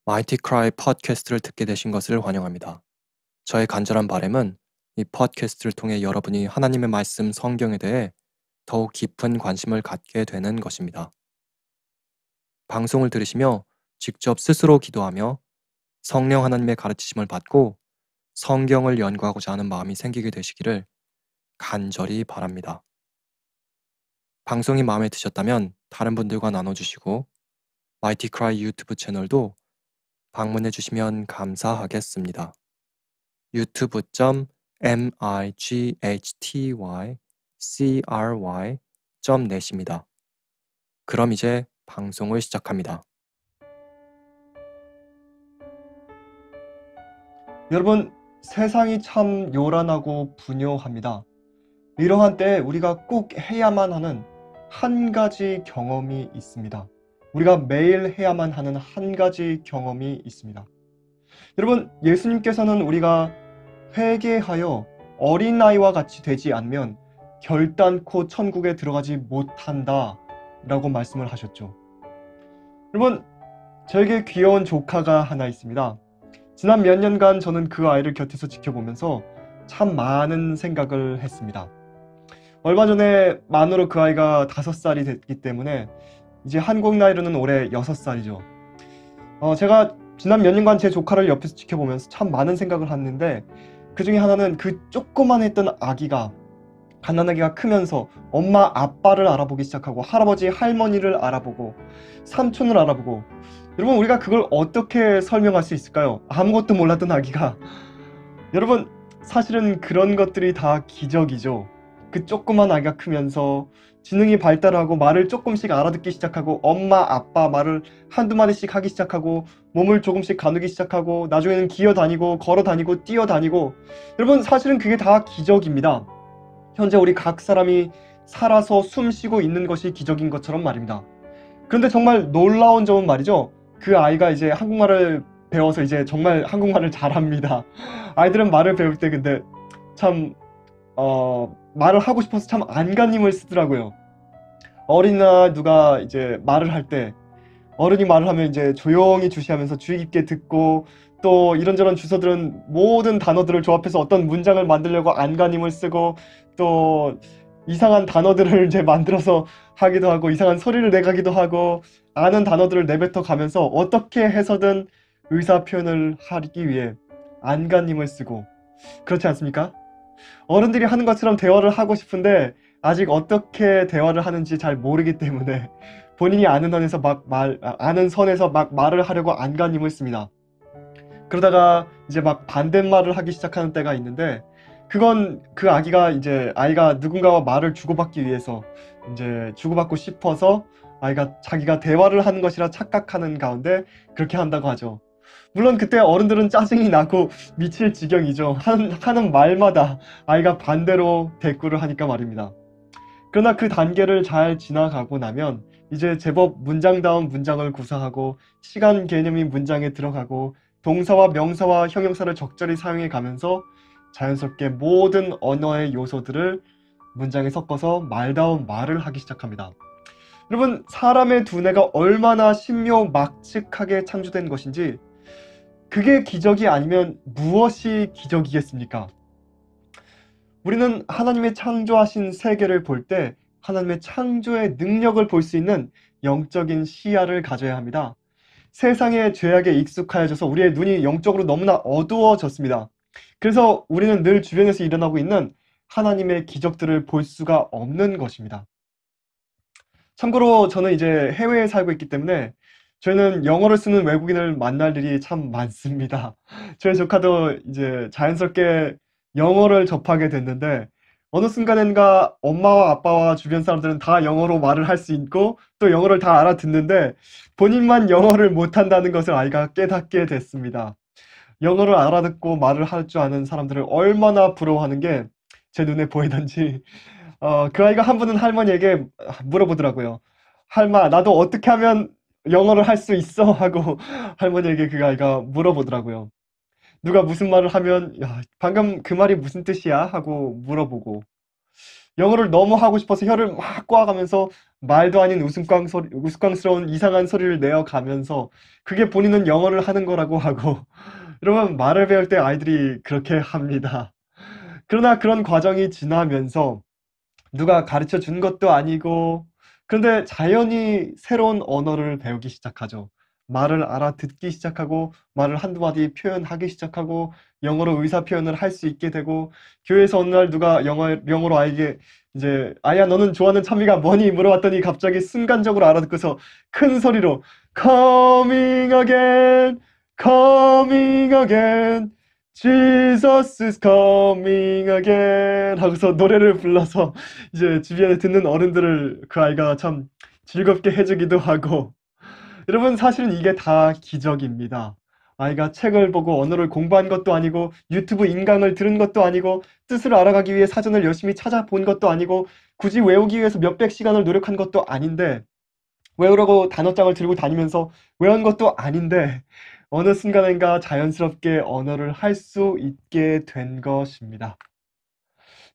마이티 크라이 팟캐스트를 듣게 되신 것을 환영합니다. 저의 간절한 바람은 이 팟캐스트를 통해 여러분이 하나님의 말씀 성경에 대해 더욱 깊은 관심을 갖게 되는 것입니다. 방송을 들으시며 직접 스스로 기도하며 성령 하나님의 가르치심을 받고 성경을 연구하고자 하는 마음이 생기게 되시기를 간절히 바랍니다. 방송이 마음에 드셨다면 다른 분들과 나눠주시고 마이티 크라이 유튜브 채널도 방문해 주시면 감사하겠습니다. youtube.mightycry.net입니다. 그럼 이제 방송을 시작합니다. 여러분, 세상이 참 요란하고 분요합니다. 이러한 때에 우리가 꼭 해야만 하는 한 가지 경험이 있습니다. 우리가 매일 해야만 하는 한 가지 경험이 있습니다. 여러분, 예수님께서는 우리가 회개하여 어린아이와 같이 되지 않으면 결단코 천국에 들어가지 못한다 라고 말씀을 하셨죠. 여러분, 저에게 귀여운 조카가 하나 있습니다. 지난 몇 년간 저는 그 아이를 곁에서 지켜보면서 참 많은 생각을 했습니다. 얼마 전에 만으로 그 아이가 5살이 됐기 때문에 이제 한국 나이로는 올해 6살이죠. 제가 지난 몇 년간 제 조카를 옆에서 지켜보면서 참 많은 생각을 했는데, 그 중에 하나는 그 조그만 했던 아기가 갓난아기가 크면서 엄마 아빠를 알아보기 시작하고 할아버지 할머니를 알아보고 삼촌을 알아보고, 여러분, 우리가 그걸 어떻게 설명할 수 있을까요? 아무것도 몰랐던 아기가. 여러분, 사실은 그런 것들이 다 기적이죠. 그 조그만 아기가 크면서 지능이 발달하고 말을 조금씩 알아듣기 시작하고 엄마 아빠 말을 한두 마디씩 하기 시작하고 몸을 조금씩 가누기 시작하고 나중에는 기어다니고 걸어다니고 뛰어다니고, 여러분, 사실은 그게 다 기적입니다. 현재 우리 각 사람이 살아서 숨쉬고 있는 것이 기적인 것처럼 말입니다. 그런데 정말 놀라운 점은 말이죠, 그 아이가 이제 한국말을 배워서 이제 정말 한국말을 잘합니다. 아이들은 말을 배울 때 근데 참 말을 하고 싶어서 참 안간힘을 쓰더라고요. 어린이나 누가 이제 말을 할 때 어른이 말을 하면 이제 조용히 주시하면서 주의 깊게 듣고, 또 이런저런 주워들은 모든 단어들을 조합해서 어떤 문장을 만들려고 안간힘을 쓰고, 또 이상한 단어들을 이제 만들어서 하기도 하고 이상한 소리를 내가기도 하고 아는 단어들을 내뱉어 가면서 어떻게 해서든 의사 표현을 하기 위해 안간힘을 쓰고, 그렇지 않습니까? 어른들이 하는 것처럼 대화를 하고 싶은데 아직 어떻게 대화를 하는지 잘 모르기 때문에 본인이 아는 선에서 아는 선에서 막 말을 하려고 안간힘을 씁니다. 그러다가 이제 막 반대말을 하기 시작하는 때가 있는데, 그건 그 아이가 누군가와 말을 주고받기 위해서 이제 주고받고 싶어서 아이가 자기가 대화를 하는 것이라 착각하는 가운데 그렇게 한다고 하죠. 물론 그때 어른들은 짜증이 나고 미칠 지경이죠. 하는 말마다 아이가 반대로 대꾸를 하니까 말입니다. 그러나 그 단계를 잘 지나가고 나면 이제 제법 문장다운 문장을 구사하고 시간 개념이 문장에 들어가고 동사와 명사와 형용사를 적절히 사용해 가면서 자연스럽게 모든 언어의 요소들을 문장에 섞어서 말다운 말을 하기 시작합니다. 여러분, 사람의 두뇌가 얼마나 신묘막측하게 창조된 것인지, 그게 기적이 아니면 무엇이 기적이겠습니까? 우리는 하나님의 창조하신 세계를 볼 때 하나님의 창조의 능력을 볼 수 있는 영적인 시야를 가져야 합니다. 세상의 죄악에 익숙하여져서 우리의 눈이 영적으로 너무나 어두워졌습니다. 그래서 우리는 늘 주변에서 일어나고 있는 하나님의 기적들을 볼 수가 없는 것입니다. 참고로 저는 이제 해외에 살고 있기 때문에 저희는 영어를 쓰는 외국인을 만날 일이 참 많습니다. 저희 조카도 이제 자연스럽게 영어를 접하게 됐는데, 어느 순간엔가 엄마와 아빠와 주변 사람들은 다 영어로 말을 할 수 있고 또 영어를 다 알아듣는데 본인만 영어를 못한다는 것을 아이가 깨닫게 됐습니다. 영어를 알아듣고 말을 할 줄 아는 사람들을 얼마나 부러워하는 게 제 눈에 보이던지, 그 아이가 한 번은 할머니에게 물어보더라고요. "할마, 나도 어떻게 하면 영어를 할 수 있어?" 하고 할머니에게 그 아이가 물어보더라고요. 누가 무슨 말을 하면 "야, 방금 그 말이 무슨 뜻이야?" 하고 물어보고, 영어를 너무 하고 싶어서 혀를 막 꼬아가면서 말도 아닌 우스꽝스러운 이상한 소리를 내어가면서 그게 본인은 영어를 하는 거라고 하고 여러분 말을 배울 때 아이들이 그렇게 합니다. 그러나 그런 과정이 지나면서 누가 가르쳐 준 것도 아니고 그런데 자연히 새로운 언어를 배우기 시작하죠. 말을 알아듣기 시작하고 말을 한두 마디 표현하기 시작하고 영어로 의사 표현을 할 수 있게 되고 교회에서 어느 날 누가 영어로 아이에게 이제 "아야 너는 좋아하는 찬미가 뭐니?" 물어봤더니 갑자기 순간적으로 알아듣고서 큰 소리로 "Coming again, coming again, Jesus is coming again." 하고서 노래를 불러서 이제 주변에 듣는 어른들을 그 아이가 참 즐겁게 해 주기도 하고 여러분 사실은 이게 다 기적입니다. 아이가 책을 보고 언어를 공부한 것도 아니고 유튜브 인강을 들은 것도 아니고 뜻을 알아가기 위해 사전을 열심히 찾아본 것도 아니고 굳이 외우기 위해서 몇백 시간을 노력한 것도 아닌데 외우려고 단어장을 들고 다니면서 외운 것도 아닌데 어느 순간인가 자연스럽게 언어를 할 수 있게 된 것입니다.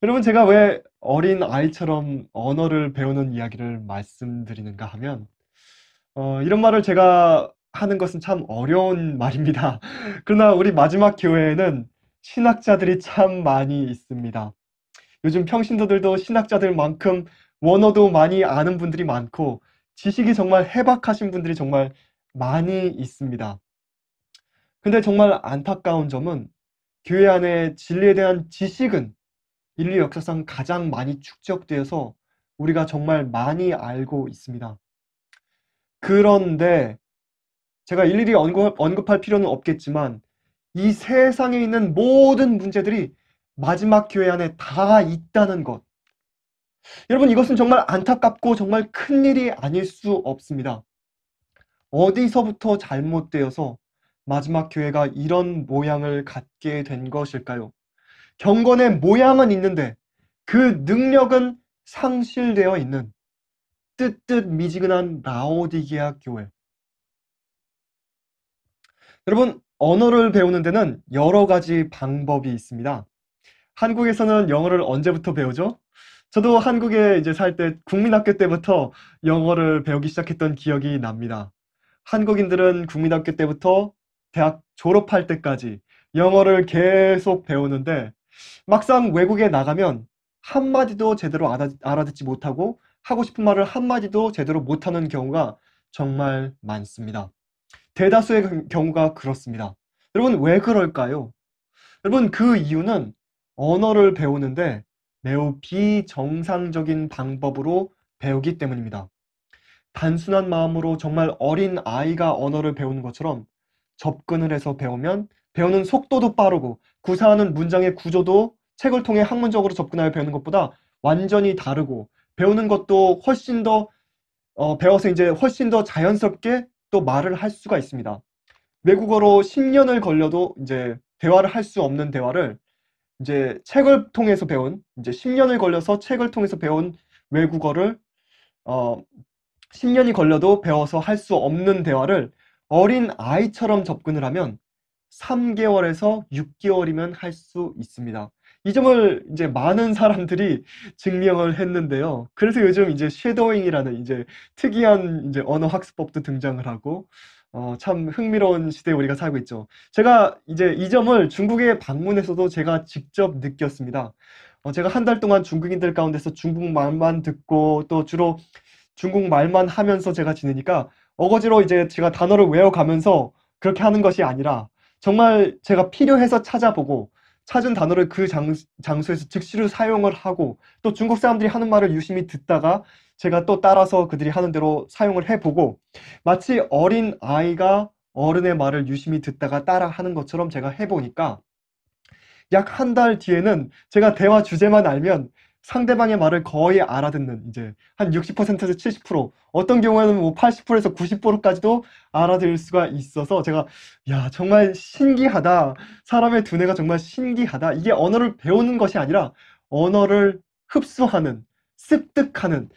여러분 제가 왜 어린아이처럼 언어를 배우는 이야기를 말씀드리는가 하면 이런 말을 제가 하는 것은 참 어려운 말입니다. 그러나 우리 마지막 교회에는 신학자들이 참 많이 있습니다. 요즘 평신도들도 신학자들만큼 원어도 많이 아는 분들이 많고 지식이 정말 해박하신 분들이 정말 많이 있습니다. 근데 정말 안타까운 점은 교회 안에 진리에 대한 지식은 인류 역사상 가장 많이 축적되어서 우리가 정말 많이 알고 있습니다. 그런데 제가 일일이 언급할 필요는 없겠지만 이 세상에 있는 모든 문제들이 마지막 교회 안에 다 있다는 것. 여러분 이것은 정말 안타깝고 정말 큰일이 아닐 수 없습니다. 어디서부터 잘못되어서 마지막 교회가 이런 모양을 갖게 된 것일까요? 경건의 모양은 있는데 그 능력은 상실되어 있는 뜨뜻미지근한 라오디게아 교회. 여러분 언어를 배우는 데는 여러 가지 방법이 있습니다. 한국에서는 영어를 언제부터 배우죠? 저도 한국에 이제 살 때 국민학교 때부터 영어를 배우기 시작했던 기억이 납니다. 한국인들은 국민학교 때부터 대학 졸업할 때까지 영어를 계속 배우는데 막상 외국에 나가면 한마디도 제대로 알아듣지 못하고 하고 싶은 말을 한마디도 제대로 못하는 경우가 정말 많습니다. 대다수의 경우가 그렇습니다. 여러분 왜 그럴까요? 여러분 그 이유는 언어를 배우는데 매우 비정상적인 방법으로 배우기 때문입니다. 단순한 마음으로 정말 어린아이가 언어를 배우는 것처럼 접근을 해서 배우면 배우는 속도도 빠르고 구사하는 문장의 구조도 책을 통해 학문적으로 접근하여 배우는 것보다 완전히 다르고 배우는 것도 훨씬 더 배워서 이제 훨씬 더 자연스럽게 또 말을 할 수가 있습니다. 외국어로 10년을 걸려도 이제 대화를 할 수 없는 대화를 이제 책을 통해서 배운 이제 10년을 걸려서 책을 통해서 배운 외국어를 어 10년이 걸려도 배워서 할 수 없는 대화를 어린아이처럼 접근을 하면 3개월에서 6개월이면 할 수 있습니다. 이 점을 이제 많은 사람들이 증명을 했는데요. 그래서 요즘 이제 쉐도잉이라는 이제 특이한 이제 언어 학습법도 등장을 하고 참 흥미로운 시대에 우리가 살고 있죠. 제가 이제 이 점을 중국에 방문해서도 제가 직접 느꼈습니다. 제가 한 달 동안 중국인들 가운데서 중국말만 듣고 또 주로 중국말만 하면서 제가 지내니까 어거지로 이제 제가 단어를 외워가면서 그렇게 하는 것이 아니라 정말 제가 필요해서 찾아보고 찾은 단어를 그 장소에서 즉시로 사용을 하고 또 중국 사람들이 하는 말을 유심히 듣다가 제가 또 따라서 그들이 하는 대로 사용을 해 보고 마치 어린아이가 어른의 말을 유심히 듣다가 따라하는 것처럼 제가 해 보니까 약 한 달 뒤에는 제가 대화 주제만 알면 상대방의 말을 거의 알아듣는 이제 한 60%에서 70% 어떤 경우에는 뭐 80%에서 90% 까지도 알아들을 수가 있어서 제가 '야 정말 신기하다. 사람의 두뇌가 정말 신기하다.' 이게 언어를 배우는 것이 아니라 언어를 흡수하는 습득하는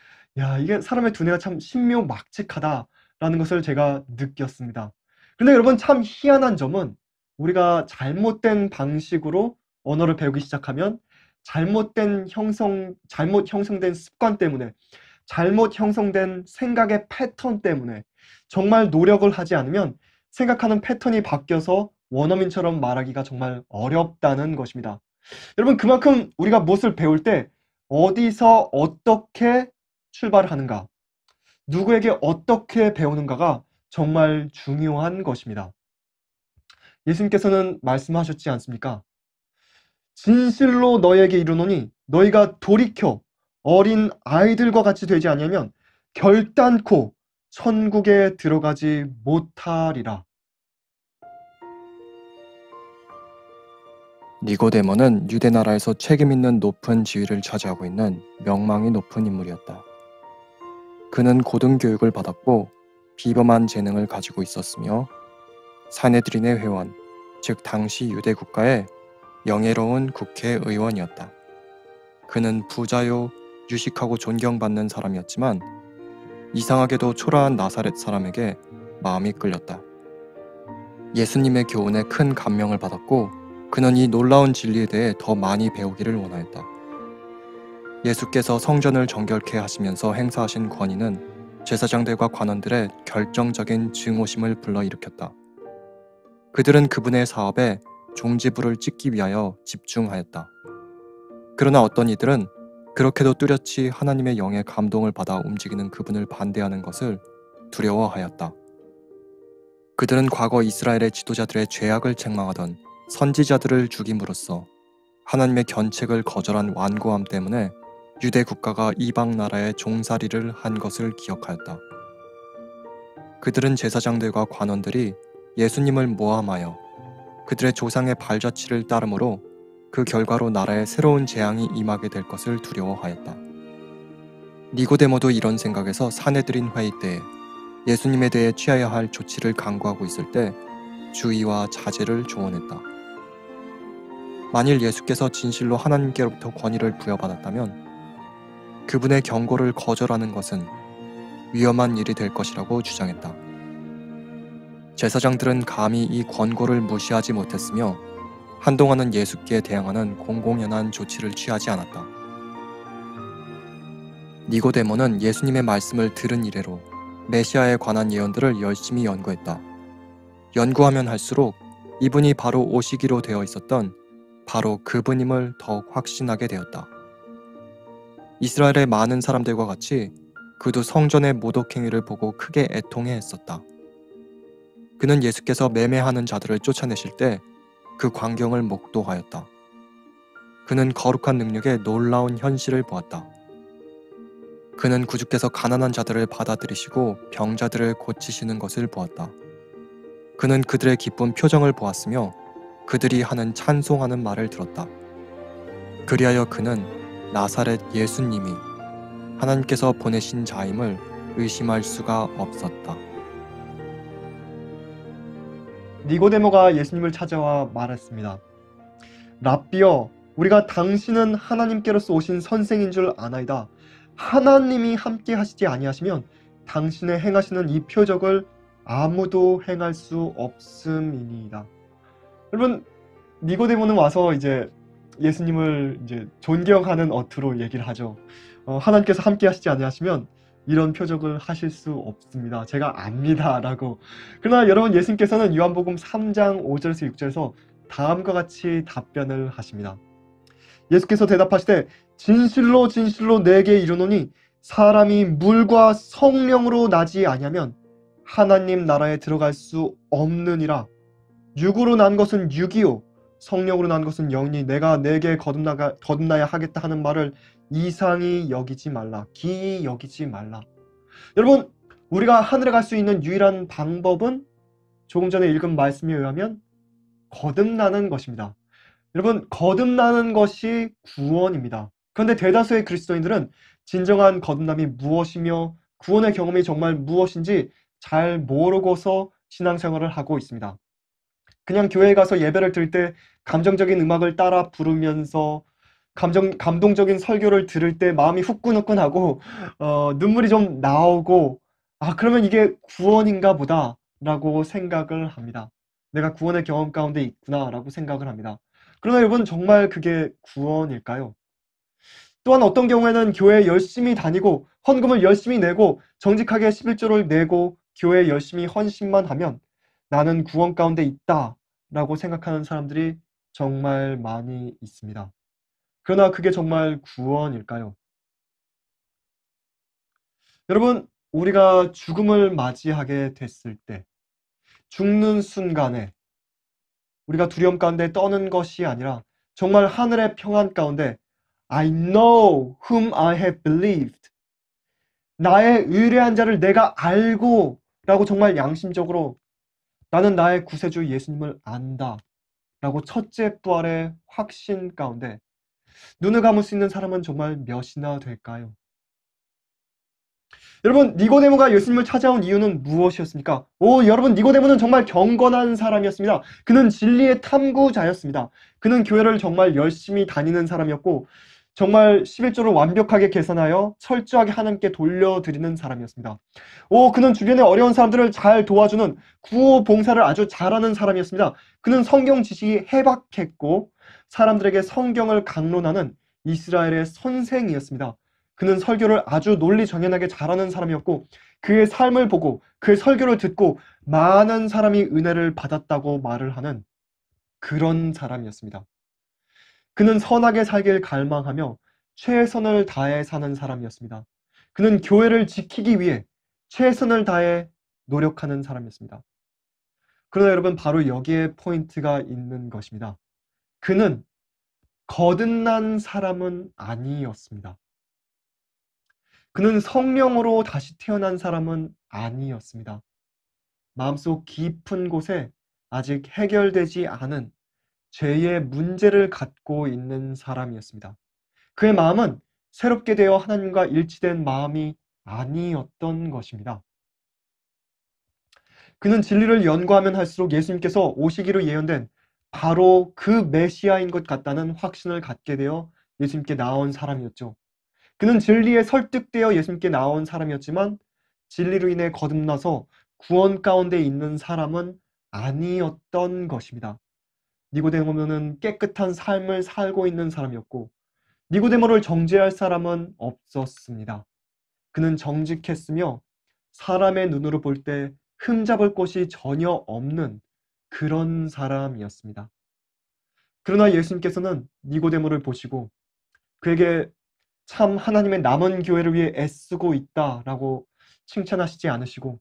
이게 '사람의 두뇌가 참 신묘막측하다.'라는 것을 제가 느꼈습니다. 근데 여러분 참 희한한 점은 우리가 잘못된 방식으로 언어를 배우기 시작하면 잘못 형성된 습관 때문에 잘못 형성된 생각의 패턴 때문에 정말 노력을 하지 않으면 생각하는 패턴이 바뀌어서 원어민처럼 말하기가 정말 어렵다는 것입니다. 여러분, 그만큼 우리가 무엇을 배울 때 어디서 어떻게 출발하는가, 누구에게 어떻게 배우는가가 정말 중요한 것입니다. 예수님께서는 말씀하셨지 않습니까? 진실로 너에게 이르노니 너희가 돌이켜 어린 아이들과 같이 되지 아니하면 결단코 천국에 들어가지 못하리라. 니고데모는 유대 나라에서 책임 있는 높은 지위를 차지하고 있는 명망이 높은 인물이었다. 그는 고등교육을 받았고 비범한 재능을 가지고 있었으며 사네드린의 회원, 즉 당시 유대 국가의 영예로운 국회의원이었다. 그는 부자요 유식하고 존경받는 사람이었지만 이상하게도 초라한 나사렛 사람에게 마음이 끌렸다. 예수님의 교훈에 큰 감명을 받았고 그는 이 놀라운 진리에 대해 더 많이 배우기를 원하였다. 예수께서 성전을 정결케 하시면서 행사하신 권위는 제사장들과 관원들의 결정적인 증오심을 불러일으켰다. 그들은 그분의 사업에 종지부를 찍기 위하여 집중하였다. 그러나 어떤 이들은 그렇게도 뚜렷이 하나님의 영의 감동을 받아 움직이는 그분을 반대하는 것을 두려워하였다. 그들은 과거 이스라엘의 지도자들의 죄악을 책망하던 선지자들을 죽임으로써 하나님의 견책을 거절한 완고함 때문에 유대 국가가 이방 나라의 종살이를 한 것을 기억하였다. 그들은 제사장들과 관원들이 예수님을 모함하여 그들의 조상의 발자취를 따름으로 그 결과로 나라에 새로운 재앙이 임하게 될 것을 두려워하였다. 니고데모도 이런 생각에서 사내들인 회의 때에 예수님에 대해 취해야 할 조치를 강구하고 있을 때 주의와 자제를 조언했다. 만일 예수께서 진실로 하나님께로부터 권위를 부여받았다면 그분의 경고를 거절하는 것은 위험한 일이 될 것이라고 주장했다. 제사장들은 감히 이 권고를 무시하지 못했으며 한동안은 예수께 대항하는 공공연한 조치를 취하지 않았다. 니고데모는 예수님의 말씀을 들은 이래로 메시아에 관한 예언들을 열심히 연구했다. 연구하면 할수록 이분이 바로 오시기로 되어 있었던 바로 그분임을 더욱 확신하게 되었다. 이스라엘의 많은 사람들과 같이 그도 성전의 모독행위를 보고 크게 애통해했었다. 그는 예수께서 매매하는 자들을 쫓아내실 때 그 광경을 목도하였다. 그는 거룩한 능력의 놀라운 현실을 보았다. 그는 구주께서 가난한 자들을 받아들이시고 병자들을 고치시는 것을 보았다. 그는 그들의 기쁜 표정을 보았으며 그들이 하는 찬송하는 말을 들었다. 그리하여 그는 나사렛 예수님이 하나님께서 보내신 자임을 의심할 수가 없었다. 니고데모가 예수님을 찾아와 말했습니다. 랍비여, 우리가 당신은 하나님께로서 오신 선생인 줄 아나이다. 하나님이 함께 하시지 아니하시면 당신의 행하시는 이 표적을 아무도 행할 수 없음이니이다. 여러분, 니고데모는 와서 이제 예수님을 이제 존경하는 어투로 얘기를 하죠. 하나님께서 함께 하시지 아니하시면 이런 표적을 하실 수 없습니다. 제가 압니다. 라고. 그러나 여러분, 예수님께서는 요한복음 3장 5절에서 6절에서 다음과 같이 답변을 하십니다. 예수께서 대답하시되 진실로 진실로 내게 이르노니 사람이 물과 성령으로 나지 아니하면 하나님 나라에 들어갈 수 없느니라. 육으로 난 것은 육이요 성령으로 난 것은 영이니 내가 내게 거듭나야 하겠다 하는 말을 이상히 여기지 말라. 기이 여기지 말라. 여러분, 우리가 하늘에 갈 수 있는 유일한 방법은 조금 전에 읽은 말씀에 의하면 거듭나는 것입니다. 여러분, 거듭나는 것이 구원입니다. 그런데 대다수의 그리스도인들은 진정한 거듭남이 무엇이며 구원의 경험이 정말 무엇인지 잘 모르고서 신앙생활을 하고 있습니다. 그냥 교회에 가서 예배를 드릴 때 감정적인 음악을 따라 부르면서 감동적인 설교를 들을 때 마음이 후끈후끈하고 눈물이 좀 나오고 그러면 이게 구원인가 보다 라고 생각을 합니다. 내가 구원의 경험 가운데 있구나 라고 생각을 합니다. 그러나 여러분, 정말 그게 구원일까요? 또한 어떤 경우에는 교회에 열심히 다니고 헌금을 열심히 내고 정직하게 11조를 내고 교회에 열심히 헌신만 하면 나는 구원 가운데 있다라고 생각하는 사람들이 정말 많이 있습니다. 그러나 그게 정말 구원일까요? 여러분, 우리가 죽음을 맞이하게 됐을 때, 죽는 순간에 우리가 두려움 가운데 떠는 것이 아니라 정말 하늘의 평안 가운데 I know whom I have believed. 나의 의뢰한 자를 내가 알고 라고 정말 양심적으로 나는 나의 구세주 예수님을 안다 라고 첫째 부활의 확신 가운데 눈을 감을 수 있는 사람은 정말 몇이나 될까요? 여러분, 니고데모가 예수님을 찾아온 이유는 무엇이었습니까? 여러분, 니고데모는 정말 경건한 사람이었습니다. 그는 진리의 탐구자였습니다. 그는 교회를 정말 열심히 다니는 사람이었고 정말 11조를 완벽하게 계산하여 철저하게 하나님께 돌려드리는 사람이었습니다. 그는 주변의 어려운 사람들을 잘 도와주는 구호 봉사를 아주 잘하는 사람이었습니다. 그는 성경 지식이 해박했고 사람들에게 성경을 강론하는 이스라엘의 선생이었습니다. 그는 설교를 아주 논리정연하게 잘하는 사람이었고 그의 삶을 보고 그의 설교를 듣고 많은 사람이 은혜를 받았다고 말을 하는 그런 사람이었습니다. 그는 선하게 살길 갈망하며 최선을 다해 사는 사람이었습니다. 그는 교회를 지키기 위해 최선을 다해 노력하는 사람이었습니다. 그러나 여러분, 바로 여기에 포인트가 있는 것입니다. 그는 거듭난 사람은 아니었습니다. 그는 성령으로 다시 태어난 사람은 아니었습니다. 마음속 깊은 곳에 아직 해결되지 않은 죄의 문제를 갖고 있는 사람이었습니다. 그의 마음은 새롭게 되어 하나님과 일치된 마음이 아니었던 것입니다. 그는 진리를 연구하면 할수록 예수님께서 오시기로 예언된 바로 그 메시아인 것 같다는 확신을 갖게 되어 예수님께 나온 사람이었죠. 그는 진리에 설득되어 예수님께 나온 사람이었지만 진리로 인해 거듭나서 구원 가운데 있는 사람은 아니었던 것입니다. 니고데모는 깨끗한 삶을 살고 있는 사람이었고 니고데모를 정죄할 사람은 없었습니다. 그는 정직했으며 사람의 눈으로 볼 때 흠잡을 곳이 전혀 없는 그런 사람이었습니다. 그러나 예수님께서는 니고데모를 보시고 그에게 참 하나님의 남은 교회를 위해 애쓰고 있다라고 칭찬하시지 않으시고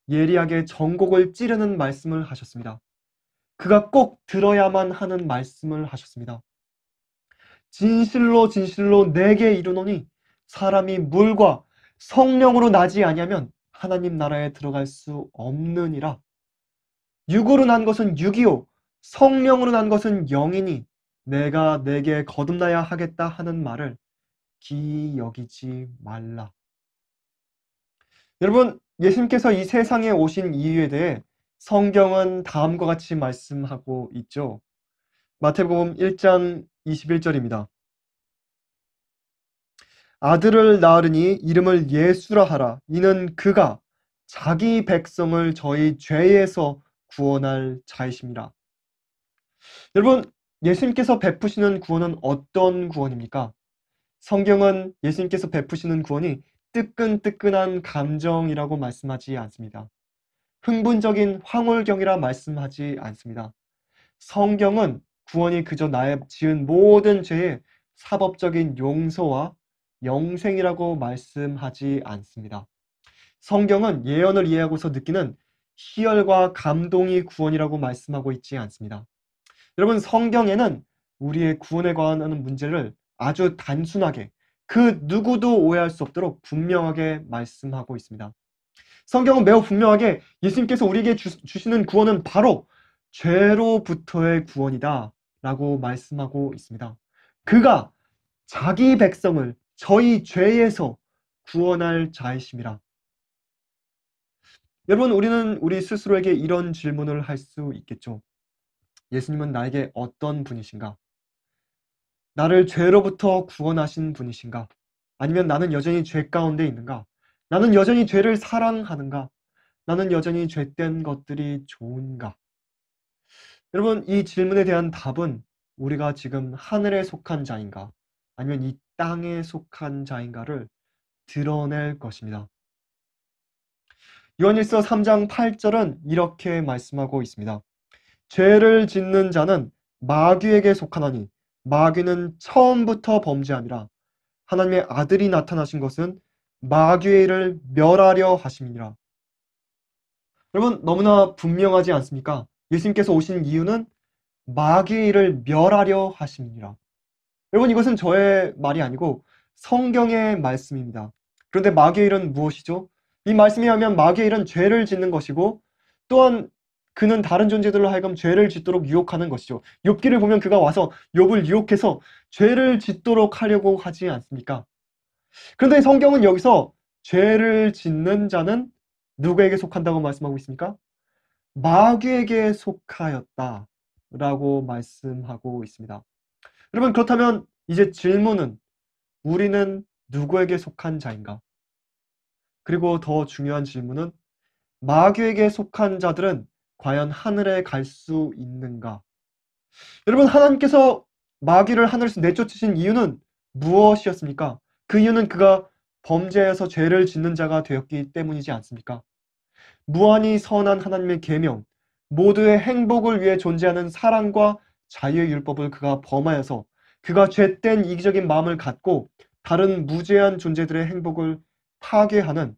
예리하게 정곡을 찌르는 말씀을 하셨습니다. 그가 꼭 들어야만 하는 말씀을 하셨습니다. 진실로 진실로 내게 이르노니 사람이 물과 성령으로 나지 아니하면 하나님 나라에 들어갈 수 없느니라. 육으로 난 것은 육이요 성령으로 난 것은 영이니 내가 내게 거듭나야 하겠다 하는 말을 기이 여기지 말라. 여러분, 예수님께서 이 세상에 오신 이유에 대해 성경은 다음과 같이 말씀하고 있죠. 마태복음 1장 21절입니다. 아들을 낳으리니 이름을 예수라 하라. 이는 그가 자기 백성을 저희 죄에서 구원할 자이심이라. 여러분, 예수님께서 베푸시는 구원은 어떤 구원입니까? 성경은 예수님께서 베푸시는 구원이 뜨끈뜨끈한 감정이라고 말씀하지 않습니다. 흥분적인 황홀경이라 말씀하지 않습니다. 성경은 구원이 그저 나의 지은 모든 죄의 사법적인 용서와 영생이라고 말씀하지 않습니다. 성경은 예언을 이해하고서 느끼는 희열과 감동이 구원이라고 말씀하고 있지 않습니다. 여러분, 성경에는 우리의 구원에 관한 문제를 아주 단순하게 그 누구도 오해할 수 없도록 분명하게 말씀하고 있습니다. 성경은 매우 분명하게 예수님께서 우리에게 주시는 구원은 바로 죄로부터의 구원이다 라고 말씀하고 있습니다. 그가 자기 백성을 저희 죄에서 구원할 자이심이라. 여러분, 우리는 우리 스스로에게 이런 질문을 할 수 있겠죠. 예수님은 나에게 어떤 분이신가? 나를 죄로부터 구원하신 분이신가? 아니면 나는 여전히 죄 가운데 있는가? 나는 여전히 죄를 사랑하는가? 나는 여전히 죄된 것들이 좋은가? 여러분, 이 질문에 대한 답은 우리가 지금 하늘에 속한 자인가? 아니면 이 땅에 속한 자인가를 드러낼 것입니다. 요한일서 3장 8절은 이렇게 말씀하고 있습니다. 죄를 짓는 자는 마귀에게 속하나니 마귀는 처음부터 범죄함이라. 하나님의 아들이 나타나신 것은 마귀의 일을 멸하려 하심이니라. 여러분, 너무나 분명하지 않습니까? 예수님께서 오신 이유는 마귀의 일을 멸하려 하심이니라. 여러분, 이것은 저의 말이 아니고 성경의 말씀입니다. 그런데 마귀의 일은 무엇이죠? 이 말씀에 하면 마귀의 일은 죄를 짓는 것이고, 또한 그는 다른 존재들로 하여금 죄를 짓도록 유혹하는 것이죠. 욥기를 보면 그가 와서 욥을 유혹해서 죄를 짓도록 하려고 하지 않습니까? 그런데 성경은 여기서 죄를 짓는 자는 누구에게 속한다고 말씀하고 있습니까? 마귀에게 속하였다라고 말씀하고 있습니다. 여러분, 그렇다면 이제 질문은 우리는 누구에게 속한 자인가? 그리고 더 중요한 질문은 마귀에게 속한 자들은 과연 하늘에 갈 수 있는가? 여러분, 하나님께서 마귀를 하늘에서 내쫓으신 이유는 무엇이었습니까? 그 이유는 그가 범죄해서 죄를 짓는 자가 되었기 때문이지 않습니까? 무한히 선한 하나님의 계명, 모두의 행복을 위해 존재하는 사랑과 자유의 율법을 그가 범하여서 그가 죄된 이기적인 마음을 갖고 다른 무죄한 존재들의 행복을 파괴하는,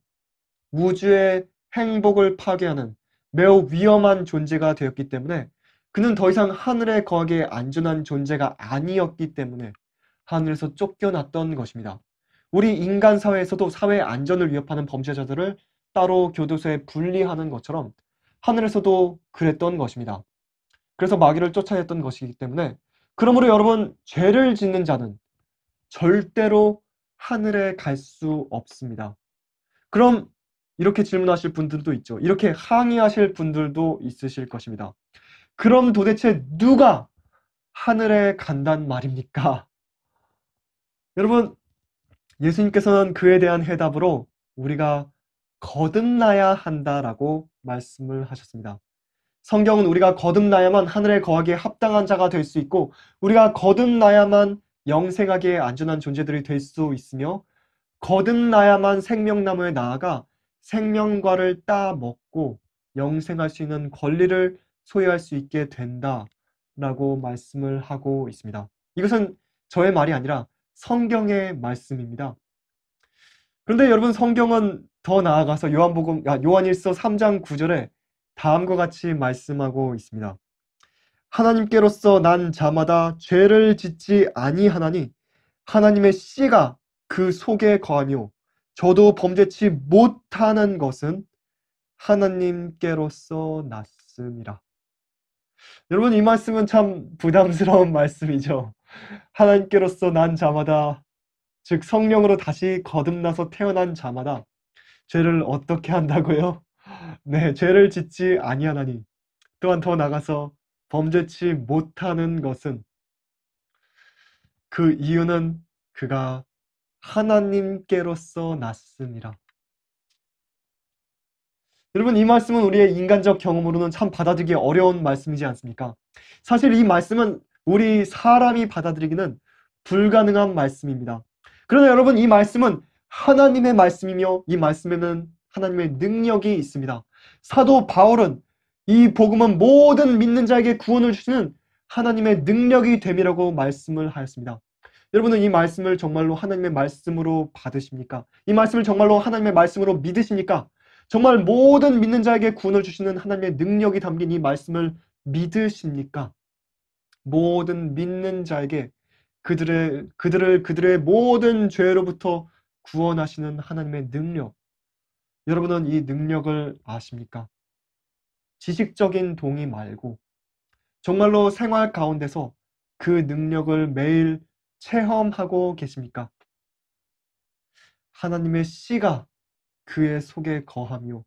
우주의 행복을 파괴하는 매우 위험한 존재가 되었기 때문에, 그는 더 이상 하늘에 거하기에 안전한 존재가 아니었기 때문에 하늘에서 쫓겨났던 것입니다. 우리 인간 사회에서도 사회의 안전을 위협하는 범죄자들을 따로 교도소에 분리하는 것처럼 하늘에서도 그랬던 것입니다. 그래서 마귀를 쫓아냈던 것이기 때문에, 그러므로 여러분, 죄를 짓는 자는 절대로 하늘에 갈 수 없습니다. 그럼 이렇게 질문하실 분들도 있죠. 이렇게 항의하실 분들도 있으실 것입니다. 그럼 도대체 누가 하늘에 간단 말입니까? 여러분, 예수님께서는 그에 대한 해답으로 우리가 거듭나야 한다라고 말씀을 하셨습니다. 성경은 우리가 거듭나야만 하늘에 거하기에 합당한 자가 될 수 있고, 우리가 거듭나야만 영생하기에 안전한 존재들이 될 수 있으며, 거듭나야만 생명나무에 나아가 생명과를 따먹고 영생할 수 있는 권리를 소유할 수 있게 된다라고 말씀을 하고 있습니다. 이것은 저의 말이 아니라 성경의 말씀입니다. 그런데 여러분, 성경은 더 나아가서 요한일서 3장 9절에 다음과 같이 말씀하고 있습니다. 하나님께로서 난 자마다 죄를 짓지 아니하나니 하나님의 씨가 그 속에 거하며 저도 범죄치 못하는 것은 하나님께로서 났음이라. 여러분, 이 말씀은 참 부담스러운 말씀이죠. 하나님께로서 난 자마다, 즉 성령으로 다시 거듭나서 태어난 자마다 죄를 어떻게 한다고요? 네, 죄를 짓지 아니하나니, 또한 더 나가서 범죄치 못하는 것은, 그 이유는 그가 하나님께로서 났음이라. 여러분, 이 말씀은 우리의 인간적 경험으로는 참 받아들이기 어려운 말씀이지 않습니까? 사실 이 말씀은 우리 사람이 받아들이기는 불가능한 말씀입니다. 그러나 여러분, 이 말씀은 하나님의 말씀이며 이 말씀에는 하나님의 능력이 있습니다. 사도 바울은 이 복음은 모든 믿는 자에게 구원을 주시는 하나님의 능력이 됨이라고 말씀을 하였습니다. 여러분은 이 말씀을 정말로 하나님의 말씀으로 받으십니까? 이 말씀을 정말로 하나님의 말씀으로 믿으십니까? 정말 모든 믿는 자에게 구원을 주시는 하나님의 능력이 담긴 이 말씀을 믿으십니까? 모든 믿는 자에게 그들의 모든 죄로부터 구원하시는 하나님의 능력. 여러분은 이 능력을 아십니까? 지식적인 동의 말고 정말로 생활 가운데서 그 능력을 매일 체험하고 계십니까? 하나님의 씨가 그의 속에 거하며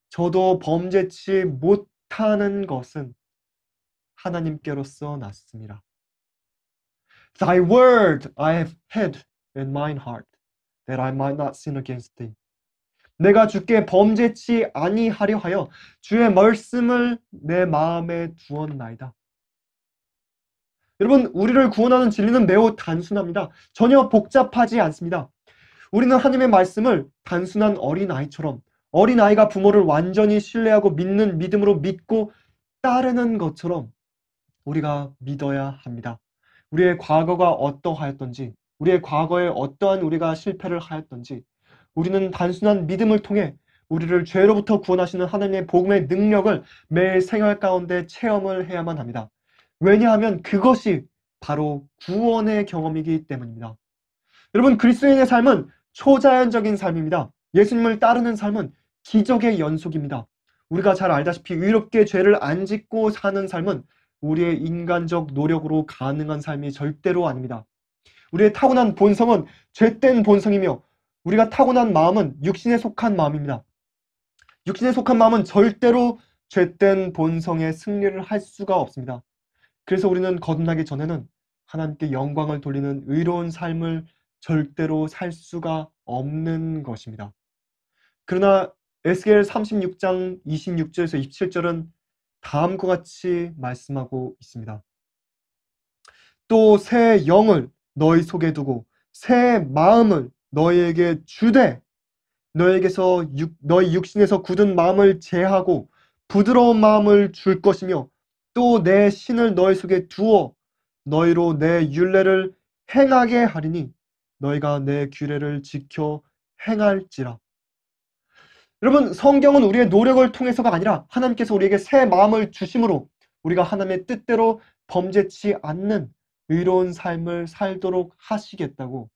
저도 범죄치 못하는 것은 하나님께로서 났습니다. Thy word I have hid in mine heart, that I might not sin against thee. 내가 주께 범죄치 아니하려 하여 주의 말씀을 내 마음에 두었나이다. 여러분, 우리를 구원하는 진리는 매우 단순합니다. 전혀 복잡하지 않습니다. 우리는 하나님의 말씀을 단순한 어린아이처럼, 어린아이가 부모를 완전히 신뢰하고 믿는 믿음으로 믿고 따르는 것처럼 우리가 믿어야 합니다. 우리의 과거가 어떠하였던지, 우리의 과거에 어떠한 우리가 실패를 하였던지, 우리는 단순한 믿음을 통해 우리를 죄로부터 구원하시는 하나님의 복음의 능력을 매일 생활 가운데 체험을 해야만 합니다. 왜냐하면 그것이 바로 구원의 경험이기 때문입니다. 여러분, 그리스도인의 삶은 초자연적인 삶입니다. 예수님을 따르는 삶은 기적의 연속입니다. 우리가 잘 알다시피 의롭게 죄를 안 짓고 사는 삶은 우리의 인간적 노력으로 가능한 삶이 절대로 아닙니다. 우리의 타고난 본성은 죄된 본성이며 우리가 타고난 마음은 육신에 속한 마음입니다. 육신에 속한 마음은 절대로 죄된 본성의 승리를 할 수가 없습니다. 그래서 우리는 거듭나기 전에는 하나님께 영광을 돌리는 의로운 삶을 절대로 살 수가 없는 것입니다. 그러나 에스겔 36장 26절에서 27절은 다음과 같이 말씀하고 있습니다. 또 새 영을 너희 속에 두고 새 마음을 너희에게 주되 너희에게서 너희 육신에서 굳은 마음을 제하고 부드러운 마음을 줄 것이며 또 내 신을 너희 속에 두어 너희로 내 율례를 행하게 하리니 너희가 내 규례를 지켜 행할지라. 여러분, 성경은 우리의 노력을 통해서가 아니라 하나님께서 우리에게 새 마음을 주심으로 우리가 하나님의 뜻대로 범죄치 않는 의로운 삶을 살도록 하시겠다고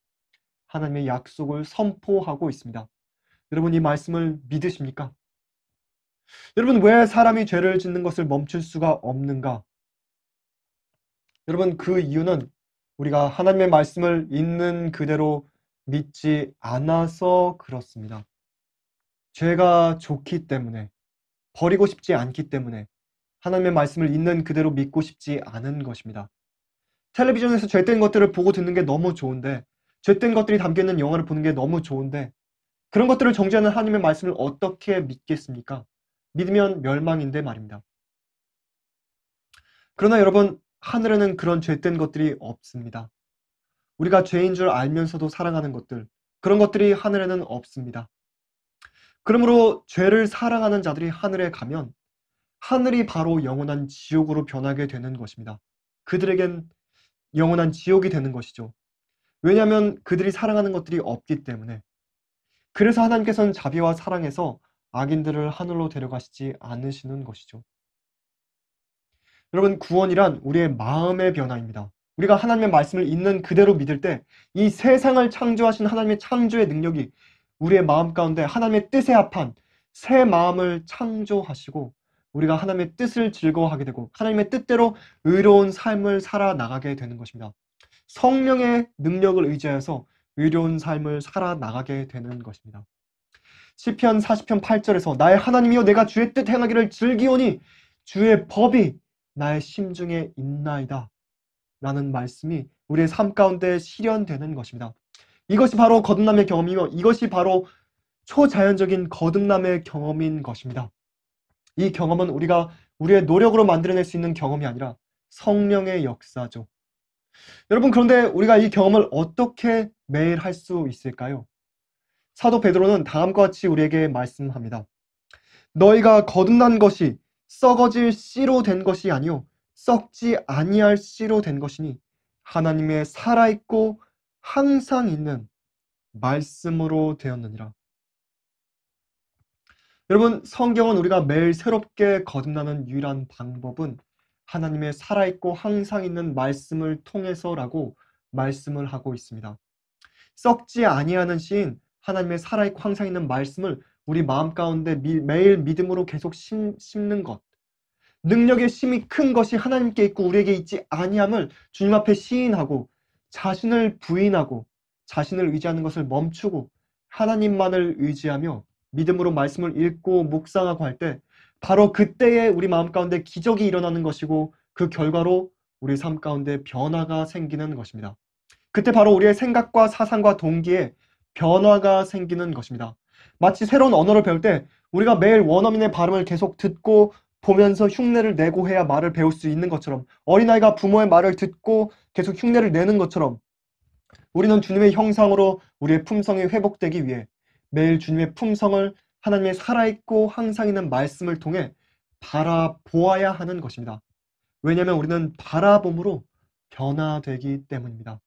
하나님의 약속을 선포하고 있습니다. 여러분, 이 말씀을 믿으십니까? 여러분, 왜 사람이 죄를 짓는 것을 멈출 수가 없는가? 여러분, 그 이유는 우리가 하나님의 말씀을 있는 그대로 믿지 않아서 그렇습니다. 죄가 좋기 때문에, 버리고 싶지 않기 때문에 하나님의 말씀을 있는 그대로 믿고 싶지 않은 것입니다. 텔레비전에서 죄된 것들을 보고 듣는 게 너무 좋은데, 죄된 것들이 담겨있는 영화를 보는 게 너무 좋은데, 그런 것들을 정죄하는 하나님의 말씀을 어떻게 믿겠습니까? 믿으면 멸망인데 말입니다. 그러나 여러분, 하늘에는 그런 죄된 것들이 없습니다. 우리가 죄인 줄 알면서도 사랑하는 것들, 그런 것들이 하늘에는 없습니다. 그러므로 죄를 사랑하는 자들이 하늘에 가면 하늘이 바로 영원한 지옥으로 변하게 되는 것입니다. 그들에겐 영원한 지옥이 되는 것이죠. 왜냐하면 그들이 사랑하는 것들이 없기 때문에. 그래서 하나님께서는 자비와 사랑에서 악인들을 하늘로 데려가시지 않으시는 것이죠. 여러분, 구원이란 우리의 마음의 변화입니다. 우리가 하나님의 말씀을 있는 그대로 믿을 때 이 세상을 창조하신 하나님의 창조의 능력이 우리의 마음 가운데 하나님의 뜻에 합한 새 마음을 창조하시고 우리가 하나님의 뜻을 즐거워하게 되고 하나님의 뜻대로 의로운 삶을 살아나가게 되는 것입니다. 성령의 능력을 의지하여서 의로운 삶을 살아나가게 되는 것입니다. 시편 40편 8절에서 나의 하나님이여 내가 주의 뜻 행하기를 즐기오니 주의 법이 나의 심중에 있나이다 라는 말씀이 우리의 삶 가운데 실현되는 것입니다. 이것이 바로 거듭남의 경험이며 이것이 바로 초자연적인 거듭남의 경험인 것입니다. 이 경험은 우리가 우리의 노력으로 만들어낼 수 있는 경험이 아니라 성령의 역사죠. 여러분, 그런데 우리가 이 경험을 어떻게 매일 할 수 있을까요? 사도 베드로는 다음과 같이 우리에게 말씀합니다. 너희가 거듭난 것이 썩어질 씨로 된 것이 아니요 썩지 아니할 씨로 된 것이니 하나님의 살아있고 항상 있는 말씀으로 되었느니라. 여러분, 성경은 우리가 매일 새롭게 거듭나는 유일한 방법은 하나님의 살아있고 항상 있는 말씀을 통해서라고 말씀을 하고 있습니다. 썩지 아니하는 씨인 하나님의 살아있고 항상 있는 말씀을 우리 마음 가운데 매일 믿음으로 계속 심는 것, 능력의 심이 큰 것이 하나님께 있고 우리에게 있지 아니함을 주님 앞에 시인하고 자신을 부인하고 자신을 의지하는 것을 멈추고 하나님만을 의지하며 믿음으로 말씀을 읽고 묵상하고 할 때 바로 그때에 우리 마음 가운데 기적이 일어나는 것이고 그 결과로 우리 삶 가운데 변화가 생기는 것입니다. 그때 바로 우리의 생각과 사상과 동기에 변화가 생기는 것입니다. 마치 새로운 언어를 배울 때 우리가 매일 원어민의 발음을 계속 듣고 보면서 흉내를 내고 해야 말을 배울 수 있는 것처럼, 어린아이가 부모의 말을 듣고 계속 흉내를 내는 것처럼, 우리는 주님의 형상으로 우리의 품성이 회복되기 위해 매일 주님의 품성을, 하나님의 살아있고 항상 있는 말씀을 통해 바라보아야 하는 것입니다. 왜냐하면 우리는 바라봄으로 변화되기 때문입니다.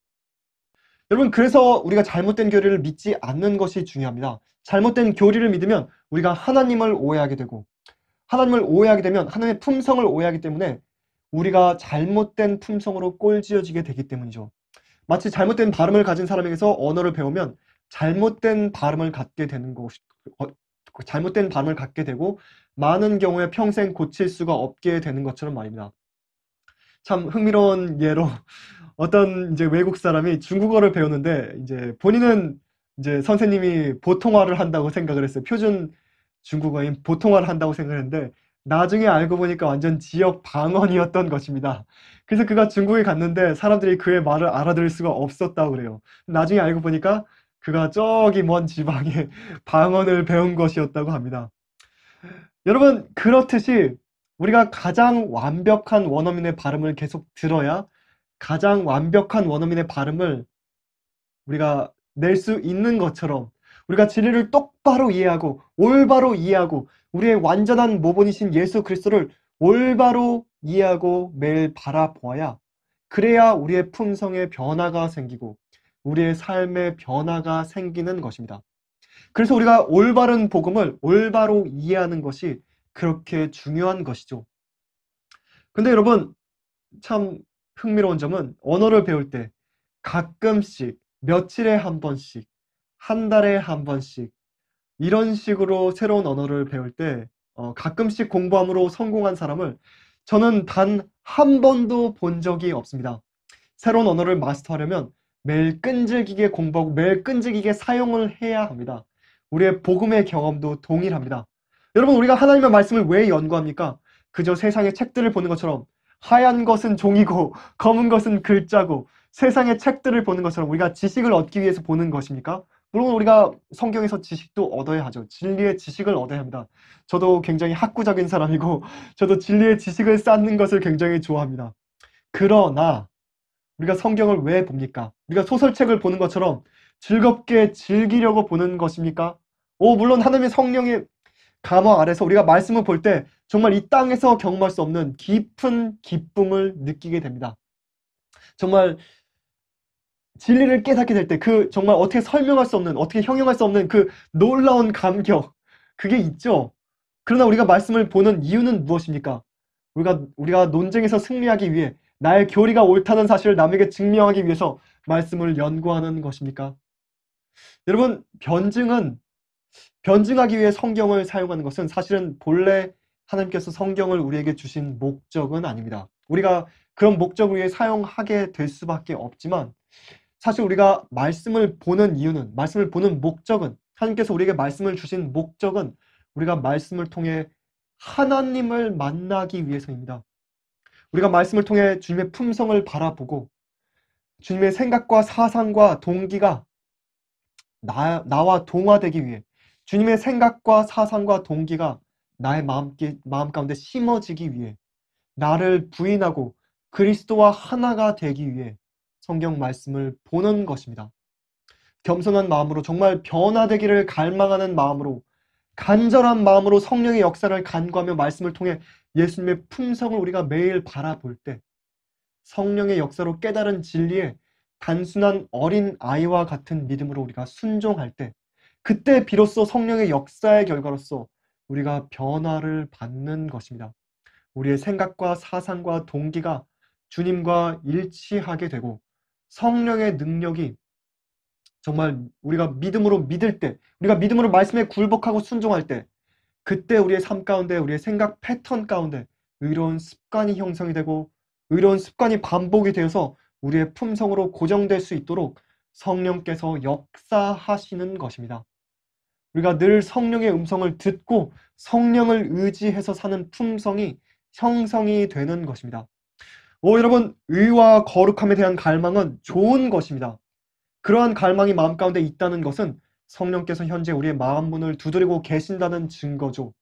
여러분, 그래서 우리가 잘못된 교리를 믿지 않는 것이 중요합니다. 잘못된 교리를 믿으면 우리가 하나님을 오해하게 되고, 하나님을 오해하게 되면 하나님의 품성을 오해하기 때문에 우리가 잘못된 품성으로 꼴지어지게 되기 때문이죠. 마치 잘못된 발음을 가진 사람에게서 언어를 배우면 잘못된 발음을 갖게 되는 어, 잘못된 발음을 갖게 되고 많은 경우에 평생 고칠 수가 없게 되는 것처럼 말입니다. 참 흥미로운 예로 어떤 이제 외국 사람이 중국어를 배우는데 이제 본인은 이제 선생님이 보통화를 한다고 생각을 했어요. 표준 중국어인 보통화를 한다고 생각했는데 나중에 알고 보니까 완전 지역 방언이었던 것입니다. 그래서 그가 중국에 갔는데 사람들이 그의 말을 알아들을 수가 없었다고 그래요. 나중에 알고 보니까 그가 저기 먼 지방에 방언을 배운 것이었다고 합니다. 여러분, 그렇듯이 우리가 가장 완벽한 원어민의 발음을 계속 들어야 가장 완벽한 원어민의 발음을 우리가 낼 수 있는 것처럼, 우리가 진리를 똑바로 이해하고 올바로 이해하고 우리의 완전한 모본이신 예수 그리스도를 올바로 이해하고 매일 바라보아야, 그래야 우리의 품성에 변화가 생기고 우리의 삶에 변화가 생기는 것입니다. 그래서 우리가 올바른 복음을 올바로 이해하는 것이 그렇게 중요한 것이죠. 근데 여러분, 참 흥미로운 점은 언어를 배울 때 가끔씩 며칠에 한 번씩, 한 달에 한 번씩 이런 식으로 새로운 언어를 배울 때 가끔씩 공부함으로 성공한 사람을 저는 단 한 번도 본 적이 없습니다. 새로운 언어를 마스터하려면 매일 끈질기게 공부하고 매일 끈질기게 사용을 해야 합니다. 우리의 복음의 경험도 동일합니다. 여러분, 우리가 하나님의 말씀을 왜 연구합니까? 그저 세상의 책들을 보는 것처럼 하얀 것은 종이고 검은 것은 글자고 세상의 책들을 보는 것처럼 우리가 지식을 얻기 위해서 보는 것입니까? 물론 우리가 성경에서 지식도 얻어야 하죠. 진리의 지식을 얻어야 합니다. 저도 굉장히 학구적인 사람이고 저도 진리의 지식을 쌓는 것을 굉장히 좋아합니다. 그러나 우리가 성경을 왜 봅니까? 우리가 소설책을 보는 것처럼 즐겁게 즐기려고 보는 것입니까? 물론 하나님의 성령의 감화 아래서 우리가 말씀을 볼 때 정말 이 땅에서 경험할 수 없는 깊은 기쁨을 느끼게 됩니다. 정말 진리를 깨닫게 될 때 정말 어떻게 설명할 수 없는, 어떻게 형용할 수 없는 그 놀라운 감격, 그게 있죠. 그러나 우리가 말씀을 보는 이유는 무엇입니까? 우리가 논쟁에서 승리하기 위해 나의 교리가 옳다는 사실을 남에게 증명하기 위해서 말씀을 연구하는 것입니까? 여러분, 변증하기 위해 성경을 사용하는 것은 사실은 본래 하나님께서 성경을 우리에게 주신 목적은 아닙니다. 우리가 그런 목적을 위해 사용하게 될 수밖에 없지만, 사실 우리가 말씀을 보는 이유는, 말씀을 보는 목적은, 하나님께서 우리에게 말씀을 주신 목적은 우리가 말씀을 통해 하나님을 만나기 위해서입니다. 우리가 말씀을 통해 주님의 품성을 바라보고 주님의 생각과 사상과 동기가 나와 동화되기 위해, 주님의 생각과 사상과 동기가 나의 마음 가운데 심어지기 위해, 나를 부인하고 그리스도와 하나가 되기 위해 성경 말씀을 보는 것입니다. 겸손한 마음으로, 정말 변화되기를 갈망하는 마음으로, 간절한 마음으로 성령의 역사를 간구하며 말씀을 통해 예수님의 품성을 우리가 매일 바라볼 때, 성령의 역사로 깨달은 진리에 단순한 어린 아이와 같은 믿음으로 우리가 순종할 때, 그때 비로소 성령의 역사의 결과로서 우리가 변화를 받는 것입니다. 우리의 생각과 사상과 동기가 주님과 일치하게 되고 성령의 능력이 정말 우리가 믿음으로 믿을 때, 우리가 믿음으로 말씀에 굴복하고 순종할 때, 그때 우리의 삶 가운데, 우리의 생각 패턴 가운데 의로운 습관이 형성이 되고 의로운 습관이 반복이 되어서 우리의 품성으로 고정될 수 있도록 성령께서 역사하시는 것입니다. 우리가 늘 성령의 음성을 듣고 성령을 의지해서 사는 품성이 형성이 되는 것입니다. 여러분, 의와 거룩함에 대한 갈망은 좋은 것입니다. 그러한 갈망이 마음 가운데 있다는 것은 성령께서 현재 우리의 마음 문을 두드리고 계신다는 증거죠.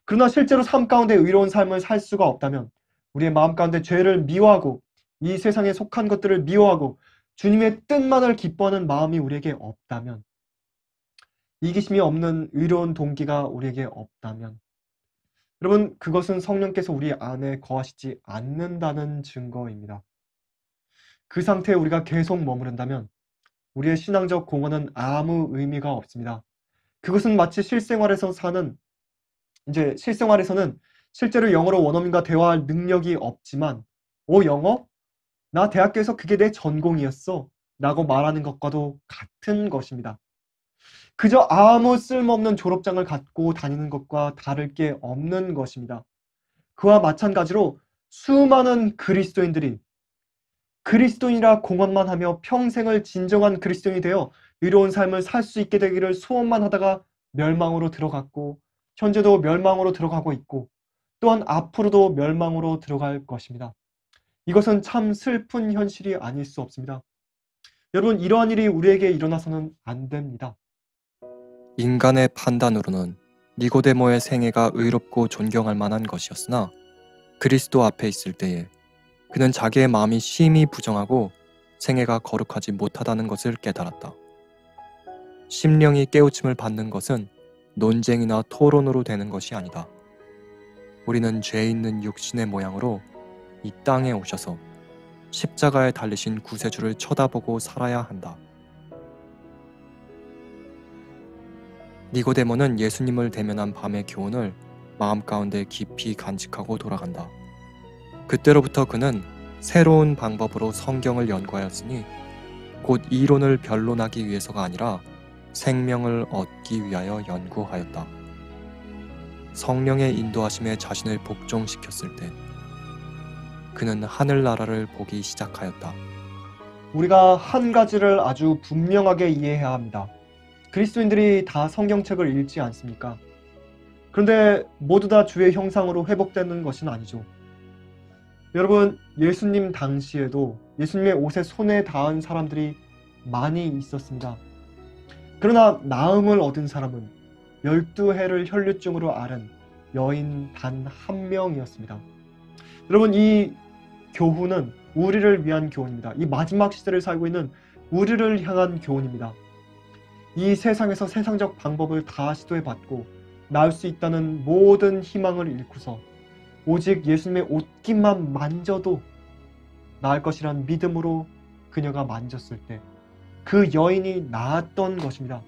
그러나 실제로 삶 가운데 의로운 삶을 살 수가 없다면, 우리의 마음 가운데 죄를 미워하고 이 세상에 속한 것들을 미워하고 주님의 뜻만을 기뻐하는 마음이 우리에게 없다면, 이기심이 없는 의로운 동기가 우리에게 없다면, 여러분, 그것은 성령께서 우리 안에 거하시지 않는다는 증거입니다. 그 상태에 우리가 계속 머무른다면 우리의 신앙적 공헌은 아무 의미가 없습니다. 그것은 마치 실생활에서는 실제로 영어로 원어민과 대화할 능력이 없지만, 영어? 나 대학교에서 그게 내 전공이었어 라고 말하는 것과도 같은 것입니다. 그저 아무 쓸모없는 졸업장을 갖고 다니는 것과 다를 게 없는 것입니다. 그와 마찬가지로 수많은 그리스도인들이 그리스도인이라 공언만 하며 평생을 진정한 그리스도인이 되어 의로운 삶을 살 수 있게 되기를 소원만 하다가 멸망으로 들어갔고, 현재도 멸망으로 들어가고 있고, 또한 앞으로도 멸망으로 들어갈 것입니다. 이것은 참 슬픈 현실이 아닐 수 없습니다. 여러분, 이러한 일이 우리에게 일어나서는 안 됩니다. 인간의 판단으로는 니고데모의 생애가 의롭고 존경할 만한 것이었으나 그리스도 앞에 있을 때에 그는 자기의 마음이 심히 부정하고 생애가 거룩하지 못하다는 것을 깨달았다. 심령이 깨우침을 받는 것은 논쟁이나 토론으로 되는 것이 아니다. 우리는 죄 있는 육신의 모양으로 이 땅에 오셔서 십자가에 달리신 구세주를 쳐다보고 살아야 한다. 니고데모는 예수님을 대면한 밤의 교훈을 마음 가운데 깊이 간직하고 돌아간다. 그때로부터 그는 새로운 방법으로 성경을 연구하였으니 곧 이론을 변론하기 위해서가 아니라 생명을 얻기 위하여 연구하였다. 성령의 인도하심에 자신을 복종시켰을 때 그는 하늘나라를 보기 시작하였다. 우리가 한 가지를 아주 분명하게 이해해야 합니다. 그리스도인들이 다 성경책을 읽지 않습니까? 그런데 모두 다 주의 형상으로 회복되는 것은 아니죠. 여러분, 예수님 당시에도 예수님의 옷에 손에 닿은 사람들이 많이 있었습니다. 그러나 나음을 얻은 사람은 12해를 혈류증으로 앓은 여인 단 한 명이었습니다. 여러분, 이 교훈은 우리를 위한 교훈입니다. 이 마지막 시대를 살고 있는 우리를 향한 교훈입니다. 이 세상에서 세상적 방법을 다 시도해봤고 나을 수 있다는 모든 희망을 잃고서 오직 예수님의 옷깃만 만져도 나을 것이란 믿음으로 그녀가 만졌을 때 그 여인이 나았던 것입니다.